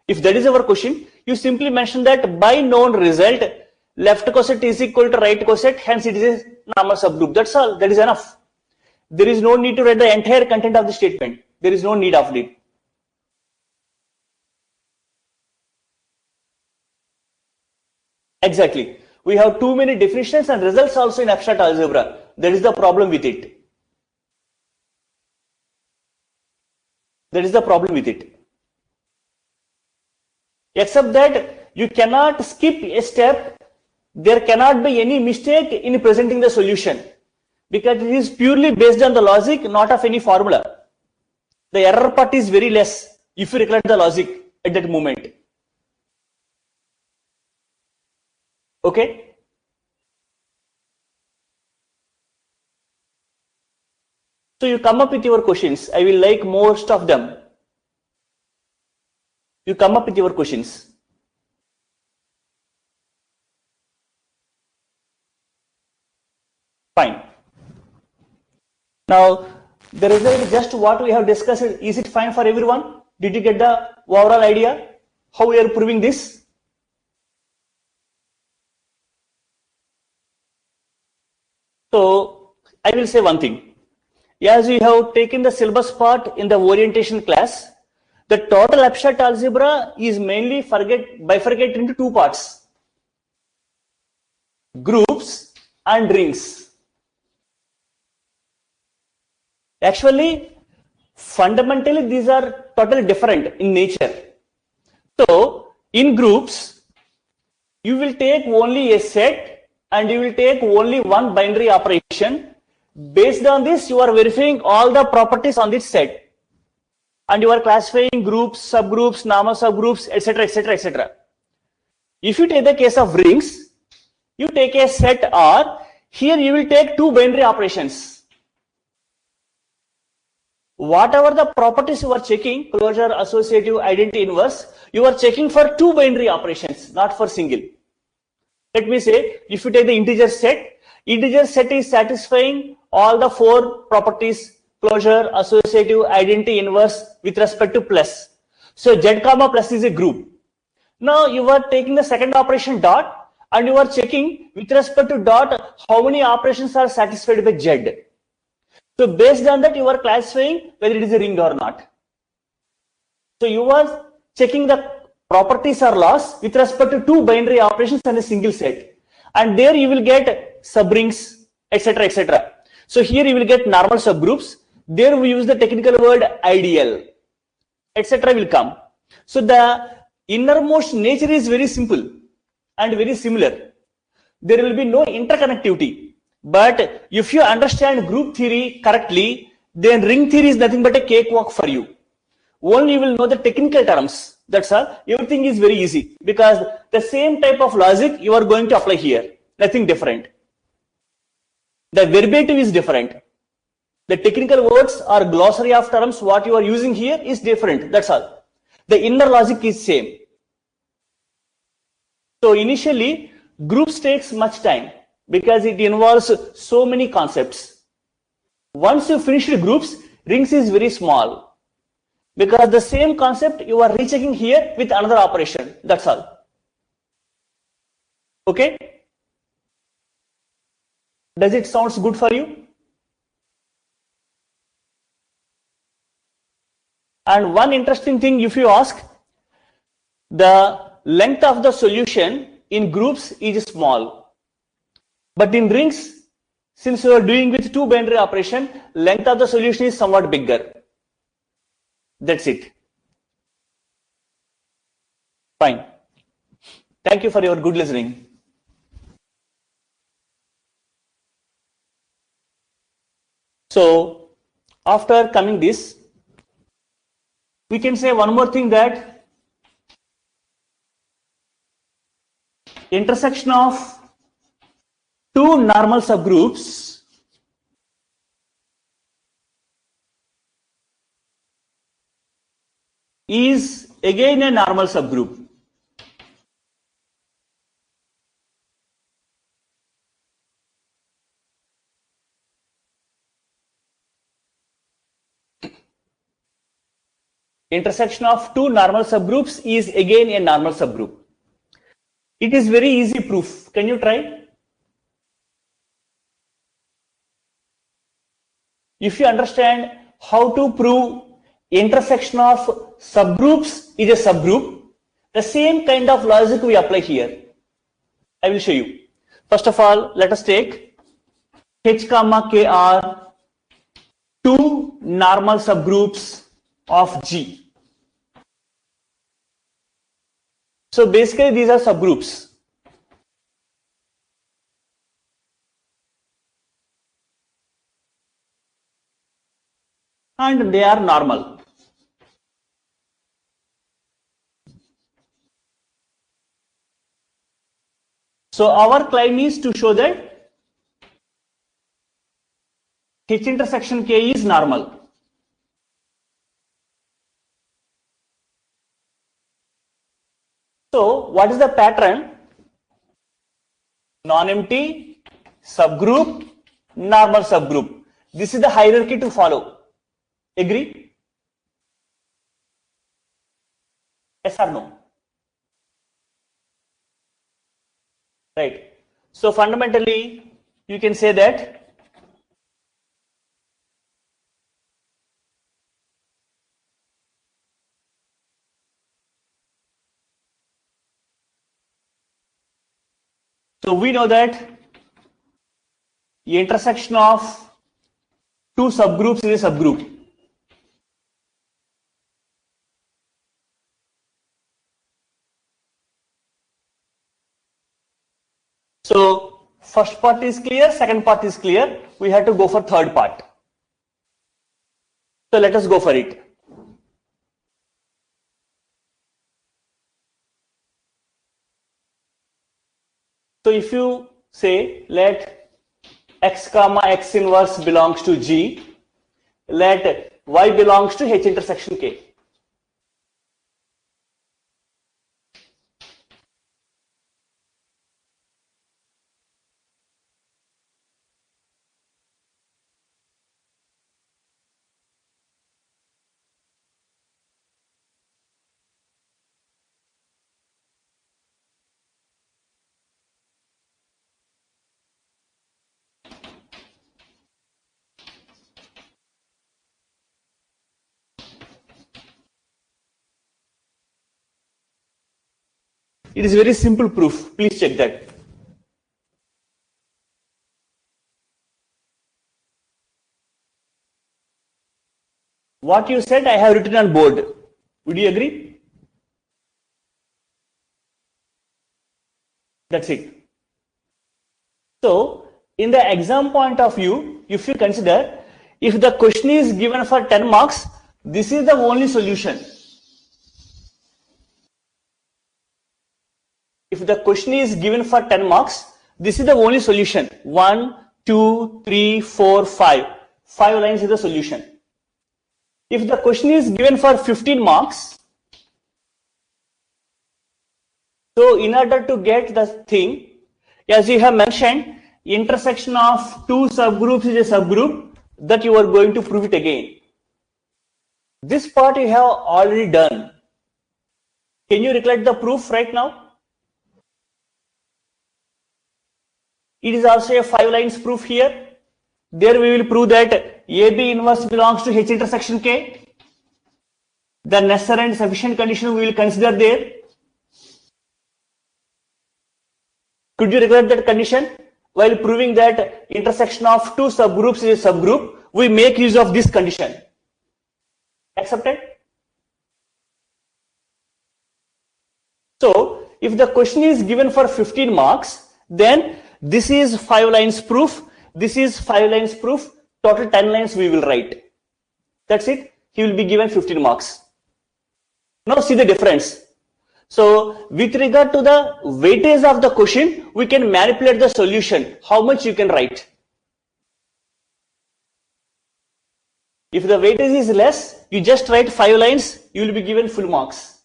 If that is our question, you simply mention that by known result, left coset is equal to right coset, hence it is a normal subgroup. That's all. That is enough. There is no need to write the entire content of the statement. There is no need of it. Exactly. We have too many definitions and results also in abstract algebra. That is the problem with it. That is the problem with it. Except that you cannot skip a step. There cannot be any mistake in presenting the solution, because it is purely based on the logic, not of any formula. The error part is very less if you recollect the logic at that moment. Okay? So you come up with your questions. I will like most of them. You come up with your questions. Fine. Now, the result is just what we have discussed. Is it fine for everyone? Did you get the overall idea? How we are proving this? So, I will say one thing. As we have taken the syllabus part in the orientation class, the total abstract algebra is mainly bifurcated into two parts: groups and rings. Actually, fundamentally, these are totally different in nature. So, in groups, you will take only a set and you will take only one binary operation. Based on this, you are verifying all the properties on this set. And you are classifying groups, subgroups, normal subgroups, etc., etc., etc. If you take the case of rings, you take a set R. Here you will take two binary operations. Whatever the properties you are checking, closure, associative, identity, inverse, you are checking for two binary operations, not for single. Let me say, if you take the integer set is satisfying all the four properties: closure, associative, identity, inverse with respect to plus. So z comma plus is a group. Now you are taking the second operation dot and you are checking with respect to dot how many operations are satisfied by z. So based on that, you are classifying whether it is a ring or not. So you are checking the properties or laws with respect to two binary operations and a single set. And there you will get subrings, etc., etc. So here you will get normal subgroups. There we use the technical word ideal, etc. will come. So the innermost nature is very simple and very similar. There will be no interconnectivity. But if you understand group theory correctly, then ring theory is nothing but a cakewalk for you. Only you will know the technical terms. That's all. Everything is very easy because the same type of logic you are going to apply here. Nothing different. The verbatim is different. The technical words or glossary of terms what you are using here is different. That's all. The inner logic is same. So initially, groups takes much time because it involves so many concepts. Once you finish the groups, rings is very small because the same concept you are rechecking here with another operation. That's all. Okay? Does it sound good for you? And one interesting thing, if you ask, the length of the solution in groups is small. But in rings, since you are doing with two binary operation, length of the solution is somewhat bigger. That's it. Fine. Thank you for your good listening. So, after coming this, we can say one more thing, that intersection of two normal subgroups is again a normal subgroup. Intersection of two normal subgroups is again a normal subgroup. It is very easy proof. Can you try? If you understand how to prove intersection of subgroups is a subgroup, the same kind of logic we apply here. I will show you. First of all, let us take H comma K are two normal subgroups of G. So basically these are subgroups. And they are normal. So our claim is to show that H intersection K is normal. So what is the pattern? Non-empty, subgroup, normal subgroup. This is the hierarchy to follow. Agree? Yes or no? Right. So fundamentally, you can say that so we know that the intersection of two subgroups is a subgroup. So first part is clear, second part is clear. We have to go for third part. So let us go for it. So if you say let x comma x inverse belongs to G, let y belongs to H intersection K. It is very simple proof. Please check that. What you said, I have written on board. Would you agree? That's it. So, in the exam point of view, if you consider, if the question is given for 10 marks, this is the only solution. If the question is given for 10 marks, this is the only solution. 1, 2, 3, 4, 5. 5 lines is the solution. If the question is given for 15 marks, so in order to get the thing, as you have mentioned, intersection of two subgroups is a subgroup, that you are going to prove it again. This part you have already done. Can you recollect the proof right now? It is also a 5 lines proof here. There we will prove that AB inverse belongs to H intersection K. The necessary and sufficient condition we will consider there. Could you recollect that condition? While proving that intersection of two subgroups is a subgroup, we make use of this condition. Accepted? So, if the question is given for 15 marks, then this is 5 lines proof, this is 5 lines proof, total 10 lines we will write. That's it. He will be given 15 marks. Now see the difference. So, with regard to the weightage of the question, we can manipulate the solution, how much you can write. If the weightage is less, you just write 5 lines, you will be given full marks.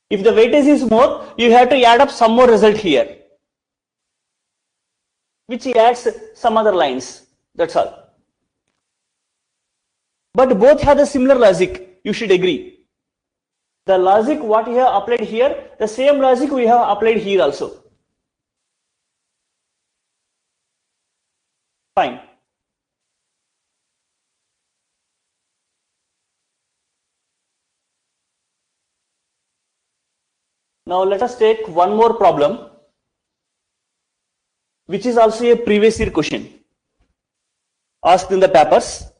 If the weightage is more, you have to add up some more result here, which adds some other lines. That's all. But both have the similar logic, you should agree. The logic what you have applied here, the same logic we have applied here also. Fine. Now let us take one more problem, which is also a previous year question asked in the papers.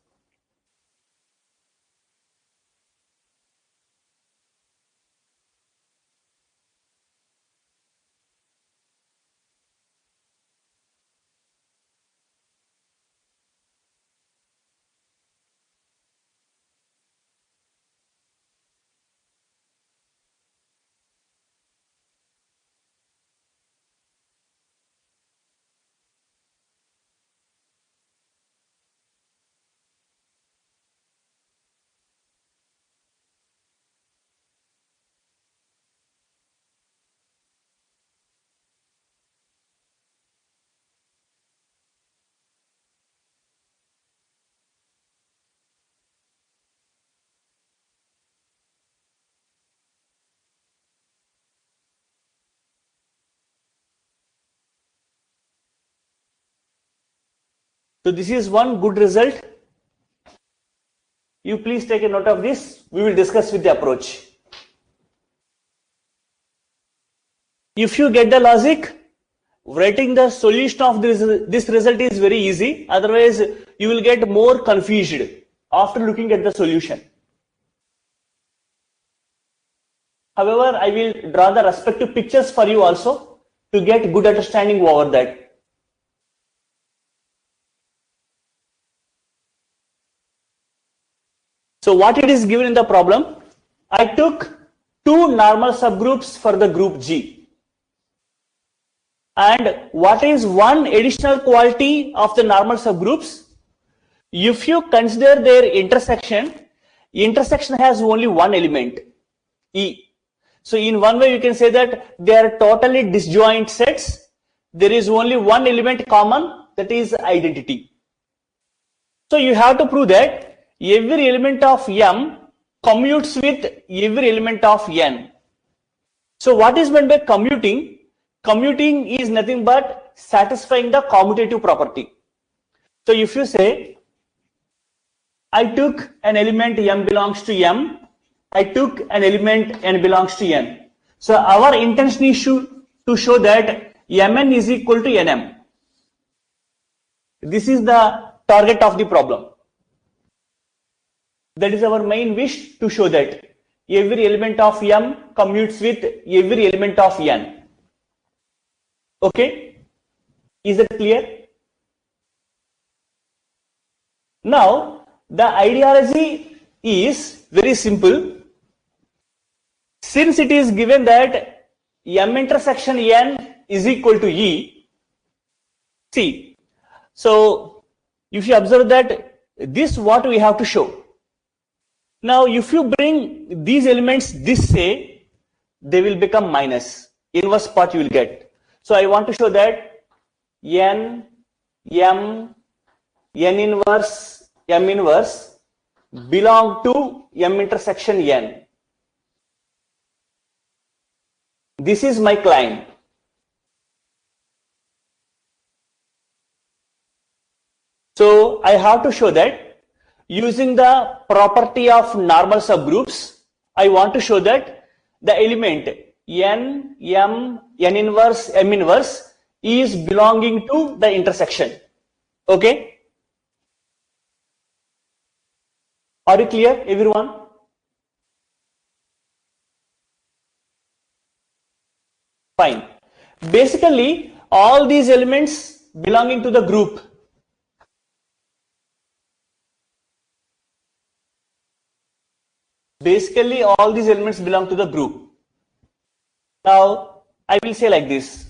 So this is one good result. You please take a note of this. We will discuss with the approach. If you get the logic, writing the solution of this result is very easy. Otherwise, you will get more confused after looking at the solution. However, I will draw the respective pictures for you also to get good understanding over that. So what it is given in the problem, I took two normal subgroups for the group G. And what is one additional quality of the normal subgroups? If you consider their intersection has only one element, E. So in one way you can say that they are totally disjoint sets. There is only one element common, that is identity. So you have to prove that every element of M commutes with every element of N. So what is meant by commuting? Commuting is nothing but satisfying the commutative property. So if you say, I took an element M belongs to M, I took an element N belongs to N. So our intention is to show that Mn is equal to Nm. This is the target of the problem. That is our main wish, to show that every element of M commutes with every element of N. Okay? Is that clear? Now, the ideology is very simple. Since it is given that M intersection N is equal to E, see, so if you observe that this what we have to show. Now, if you bring these elements this way, they will become minus. Inverse part you will get. So I want to show that N, M, N inverse, M inverse belong to M intersection N. This is my claim. So I have to show that using the property of normal subgroups, I want to show that the element N, M, N inverse, M inverse is belonging to the intersection. Okay? Are you clear, everyone? Fine. Basically, all these elements belonging to the group. Basically, all these elements belong to the group. Now, I will say like this.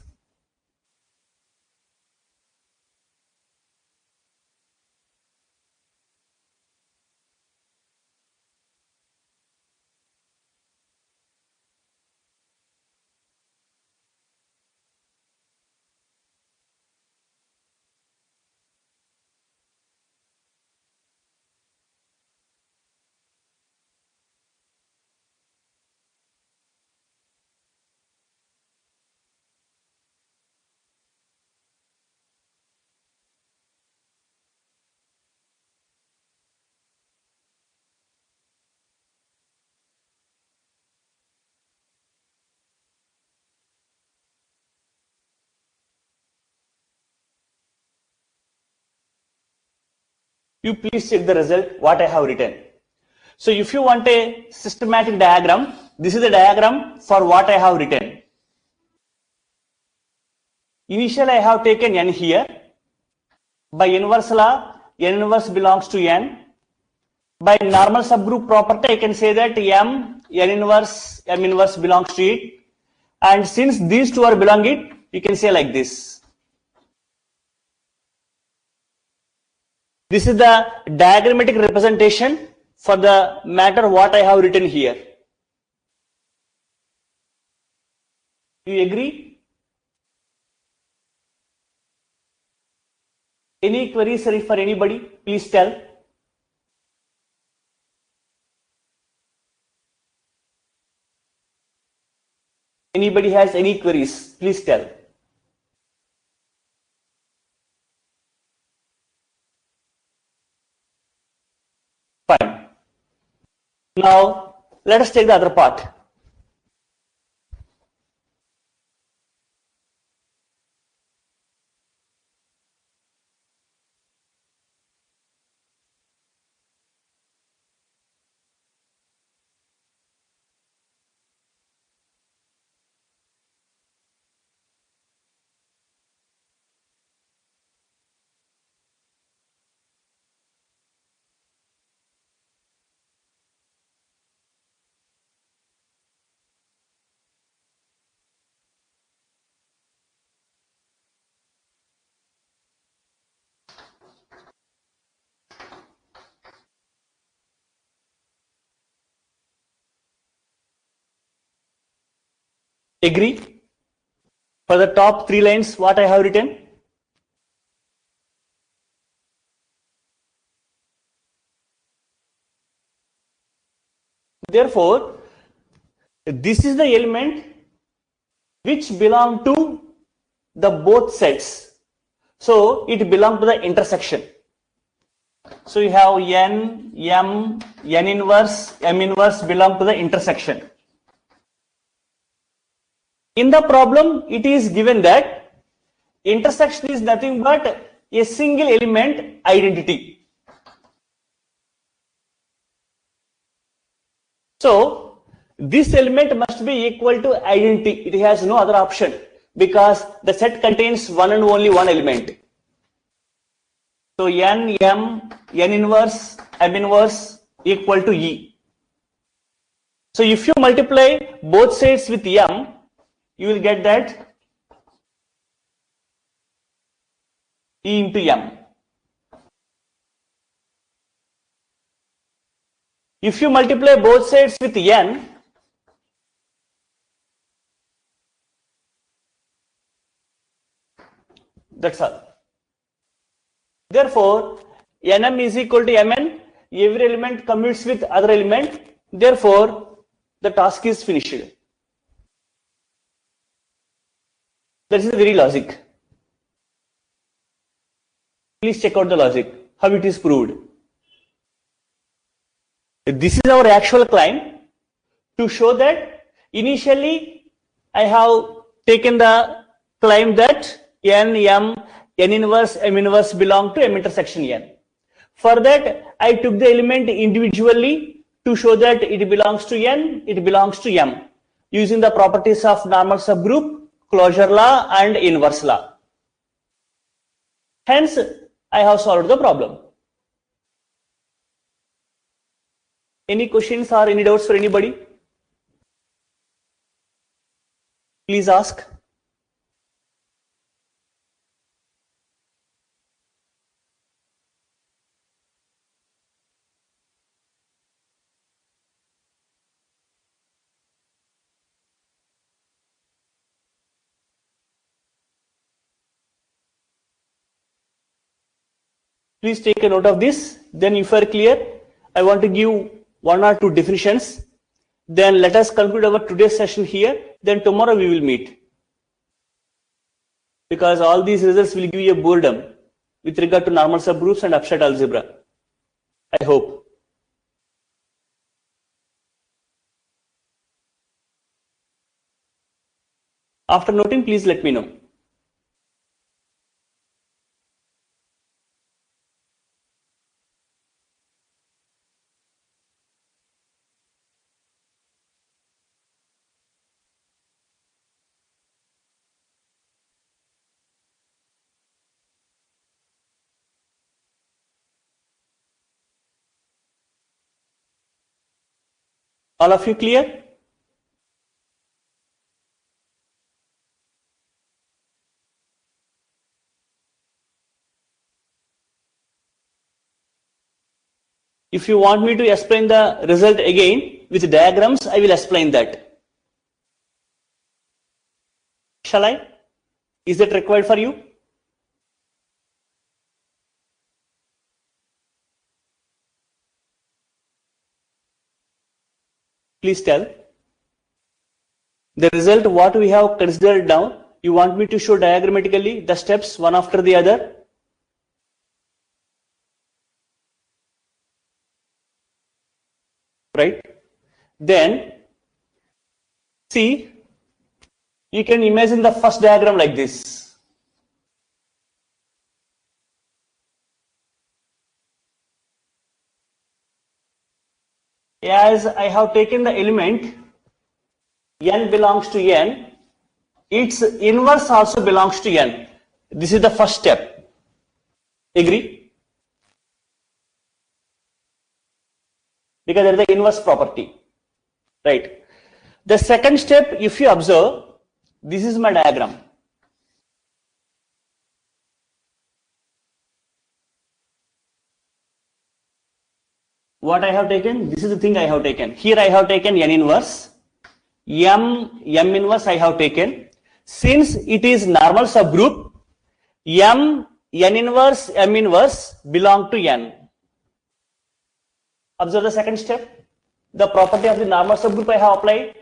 You please check the result, what I have written. So if you want a systematic diagram, this is the diagram for what I have written. Initially, I have taken N here. By inverse law, N inverse belongs to N. By normal subgroup property, I can say that M, N inverse, M inverse belongs to it. And since these two are belonging, you can say like this. This is the diagrammatic representation for the matter what I have written here. Do you agree? Any queries for anybody? Please tell. Anybody has any queries? Please tell. Now, let us take the other part. Agree? For the top 3 lines, what I have written? Therefore, this is the element which belong to the both sets. So it belongs to the intersection. So you have n, m, n inverse, m inverse belong to the intersection. In the problem, it is given that intersection is nothing but a single element identity. So this element must be equal to identity. It has no other option because the set contains one and only one element. So n, m, n inverse, m inverse equal to E. So if you multiply both sides with m, you will get that E into m. If you multiply both sides with n, that's all. Therefore, nm is equal to mn. Every element commutes with other element. Therefore, the task is finished. That is the very logic. Please check out the logic, how it is proved. This is our actual claim to show that initially I have taken the claim that n, m, n inverse, m inverse belong to m intersection n. For that, I took the element individually to show that it belongs to n, it belongs to m, using the properties of normal subgroup, closure law, and inverse law. Hence, I have solved the problem. Any questions or any doubts for anybody? Please ask. Please take a note of this. Then if you are clear, I want to give 1 or 2 definitions. Then let us conclude our today's session here. Then tomorrow we will meet. Because all these results will give you a boredom with regard to normal subgroups and abstract algebra. I hope. After noting, please let me know. All of you clear? If you want me to explain the result again with diagrams, I will explain that. Shall I? Is that required for you? Please tell. The result what we have considered now, you want me to show diagrammatically the steps one after the other? Right? Then see, you can imagine the first diagram like this. As I have taken the element n belongs to n, its inverse also belongs to n. This is the first step. Agree? Because there is the inverse property, right? The second step, if you observe, this is my diagram. What I have taken? This is the thing I have taken. Here I have taken n inverse, m inverse I have taken. Since it is normal subgroup, n inverse, m inverse belong to n. Observe the second step. The property of the normal subgroup I have applied.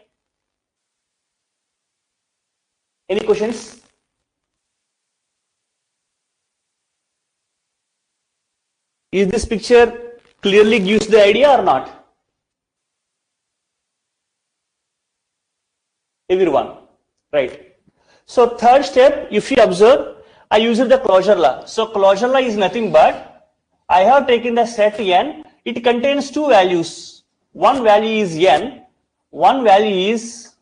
Any questions? Is this picture clearly gives the idea or not? Everyone, right? So third step, if you observe, I used the closure law. So closure law is nothing but I have taken the set n. It contains two values. One value is n, one value is.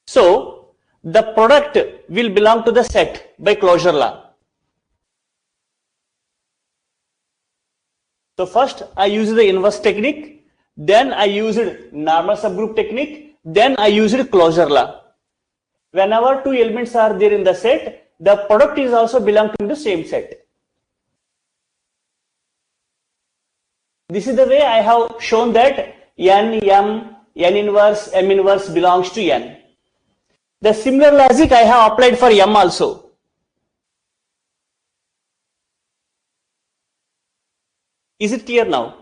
So the product will belong to the set by closure law. So first I used the inverse technique, then I used normal subgroup technique, then I used closure law. Whenever two elements are there in the set, the product is also belong to the same set. This is the way I have shown that n inverse, m inverse belongs to n. The similar logic I have applied for m also. Is it clear now?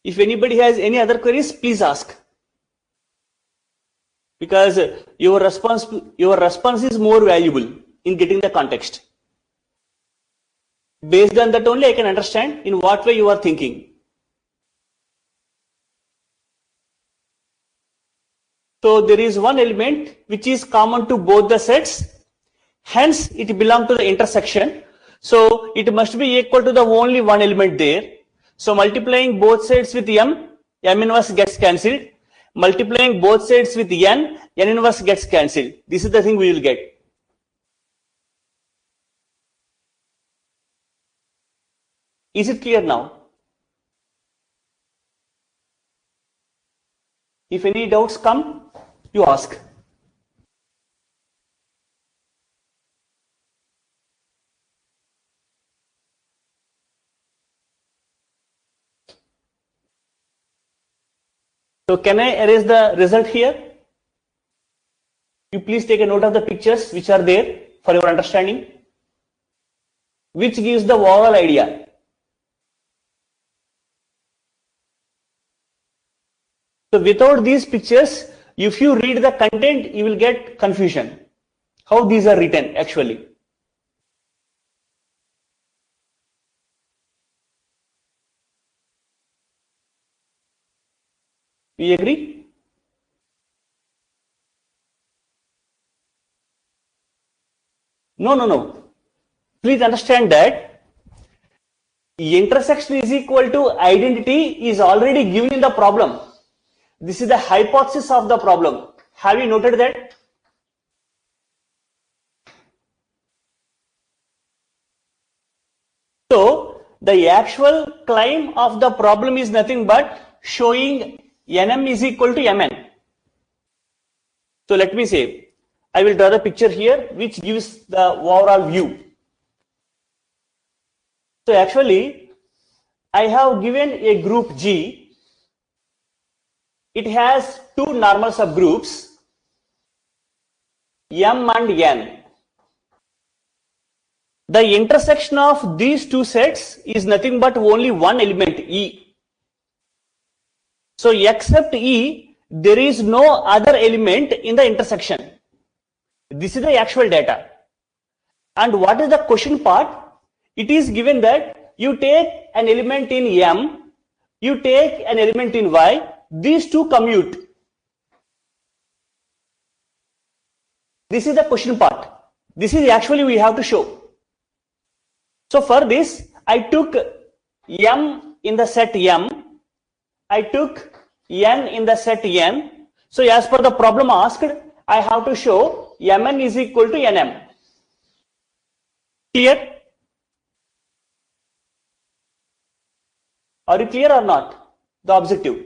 If anybody has any other queries, please ask. Because your response is more valuable in getting the context. Based on that only I can understand in what way you are thinking. So there is one element which is common to both the sets, hence it belongs to the intersection. So it must be equal to the only one element there. So multiplying both sides with m inverse gets cancelled. Multiplying both sides with n inverse gets cancelled. This is the thing we will get. Is it clear now? If any doubts come, you ask. So can I erase the result here? You please take a note of the pictures which are there for your understanding, which gives the overall idea. So without these pictures, if you read the content, you will get confusion. How these are written actually. We agree? No. Please understand that intersection is equal to identity is already given in the problem. This is the hypothesis of the problem. Have you noted that? So the actual claim of the problem is nothing but showing nm is equal to mn. So let me say, I will draw the picture here which gives the overall view. So actually, I have given a group G. It has two normal subgroups, m and n. The intersection of these two sets is nothing but only one element, E. So except E, there is no other element in the intersection. This is the actual data. And what is the question part? it is given that you take an element in M, you take an element in Y, these two commute. This is the question part. This is actually we have to show. So for this, I took M in the set M, I took N in the set N. So as per the problem asked, I have to show Mn is equal to Nm. Clear? Are you clear or not? The objective.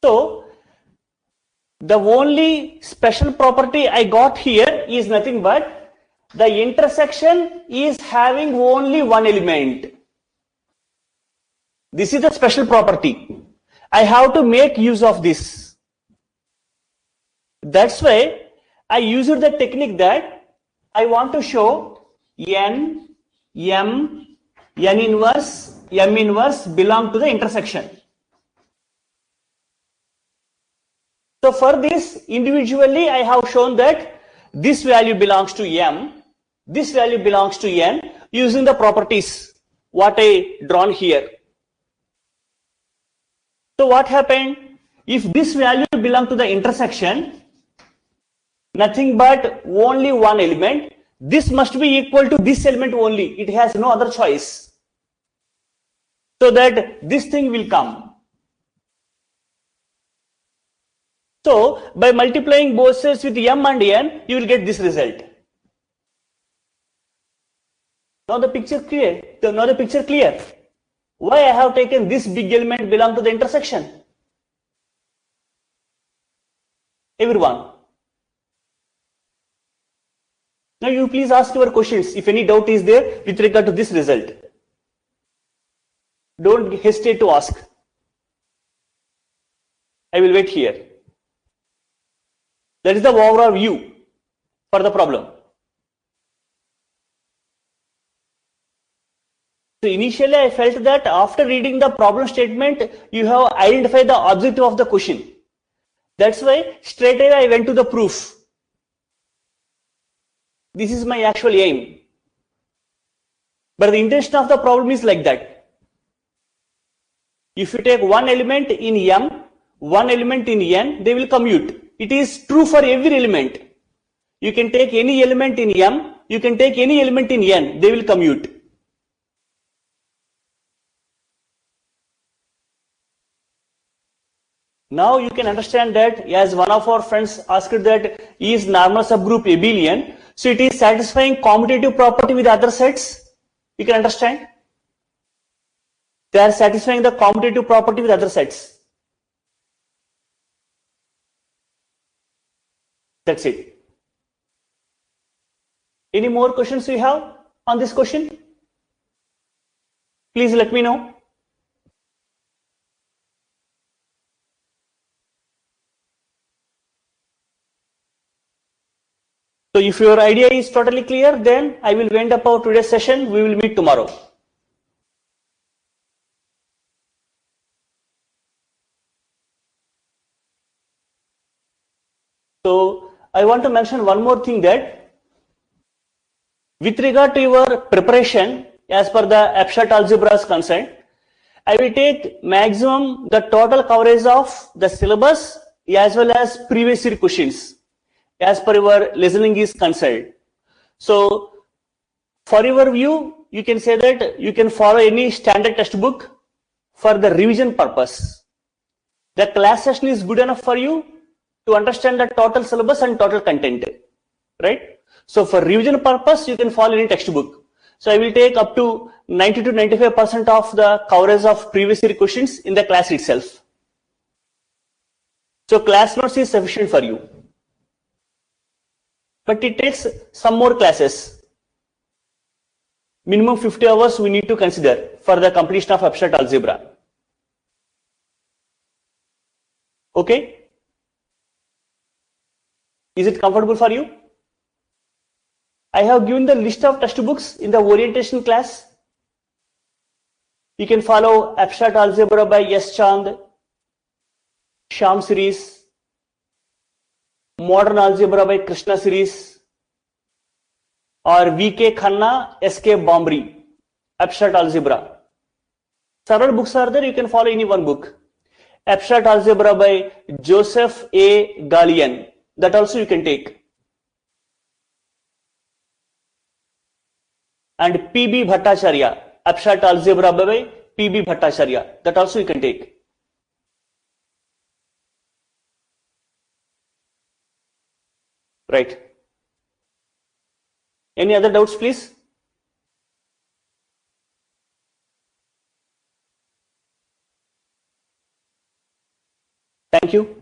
So the only special property I got here is nothing but the intersection is having only one element. This is the special property. I have to make use of this. That's why I used the technique that I want to show N, M, N inverse, M inverse belong to the intersection. So for this, individually I have shown that this value belongs to M, this value belongs to N using the properties what I drawn here. So what happened? If this value belongs to the intersection, nothing but only one element, this must be equal to this element only. It has no other choice. So that this thing will come. So by multiplying both sides with M and N, you will get this result. Now the picture clear. Now the picture clear. Why I have taken this big element belong to the intersection? Everyone. Now you please ask your questions if any doubt is there with regard to this result. Don't hesitate to ask. I will wait here. That is the overall view for the problem. So initially I felt that after reading the problem statement, you have identified the objective of the question. That's why straight away I went to the proof. This is my actual aim. But the intention of the problem is like that. If you take one element in M, one element in N, they will commute. It is true for every element. You can take any element in M, you can take any element in N, they will commute. Now you can understand that as one of our friends asked that is normal subgroup abelian, so it is satisfying commutative property with other sets. You can understand? They are satisfying the commutative property with other sets. That's it. Any more questions you have on this question? Please let me know. So if your idea is totally clear, then I will end up our today's session. We will meet tomorrow. So I want to mention one more thing that with regard to your preparation as per the abstract algebra is concerned, I will take maximum the total coverage of the syllabus as well as previous year questions as per your listening is concerned. So for your view, you can say that you can follow any standard textbook for the revision purpose. The class session is good enough for you to understand the total syllabus and total content, right? So for revision purpose, you can follow any textbook. So I will take up to 90 to 95% of the coverage of previous year questions in the class itself. So class notes is sufficient for you. But it takes some more classes. Minimum 50 hours we need to consider for the completion of abstract algebra. Okay? Is it comfortable for you? I have given the list of textbooks in the orientation class. You can follow Abstract Algebra by S. Chand, Sham series, Modern Algebra by Krishna series, or V.K. Khanna, S.K. Bombry, Abstract Algebra. Several books are there, you can follow any one book. Abstract Algebra by Joseph A. Gallian, that also you can take. And P.B. Bhattacharya, Abstract Algebra by P.B. Bhattacharya, that also you can take. Right. Any other doubts, please? Thank you.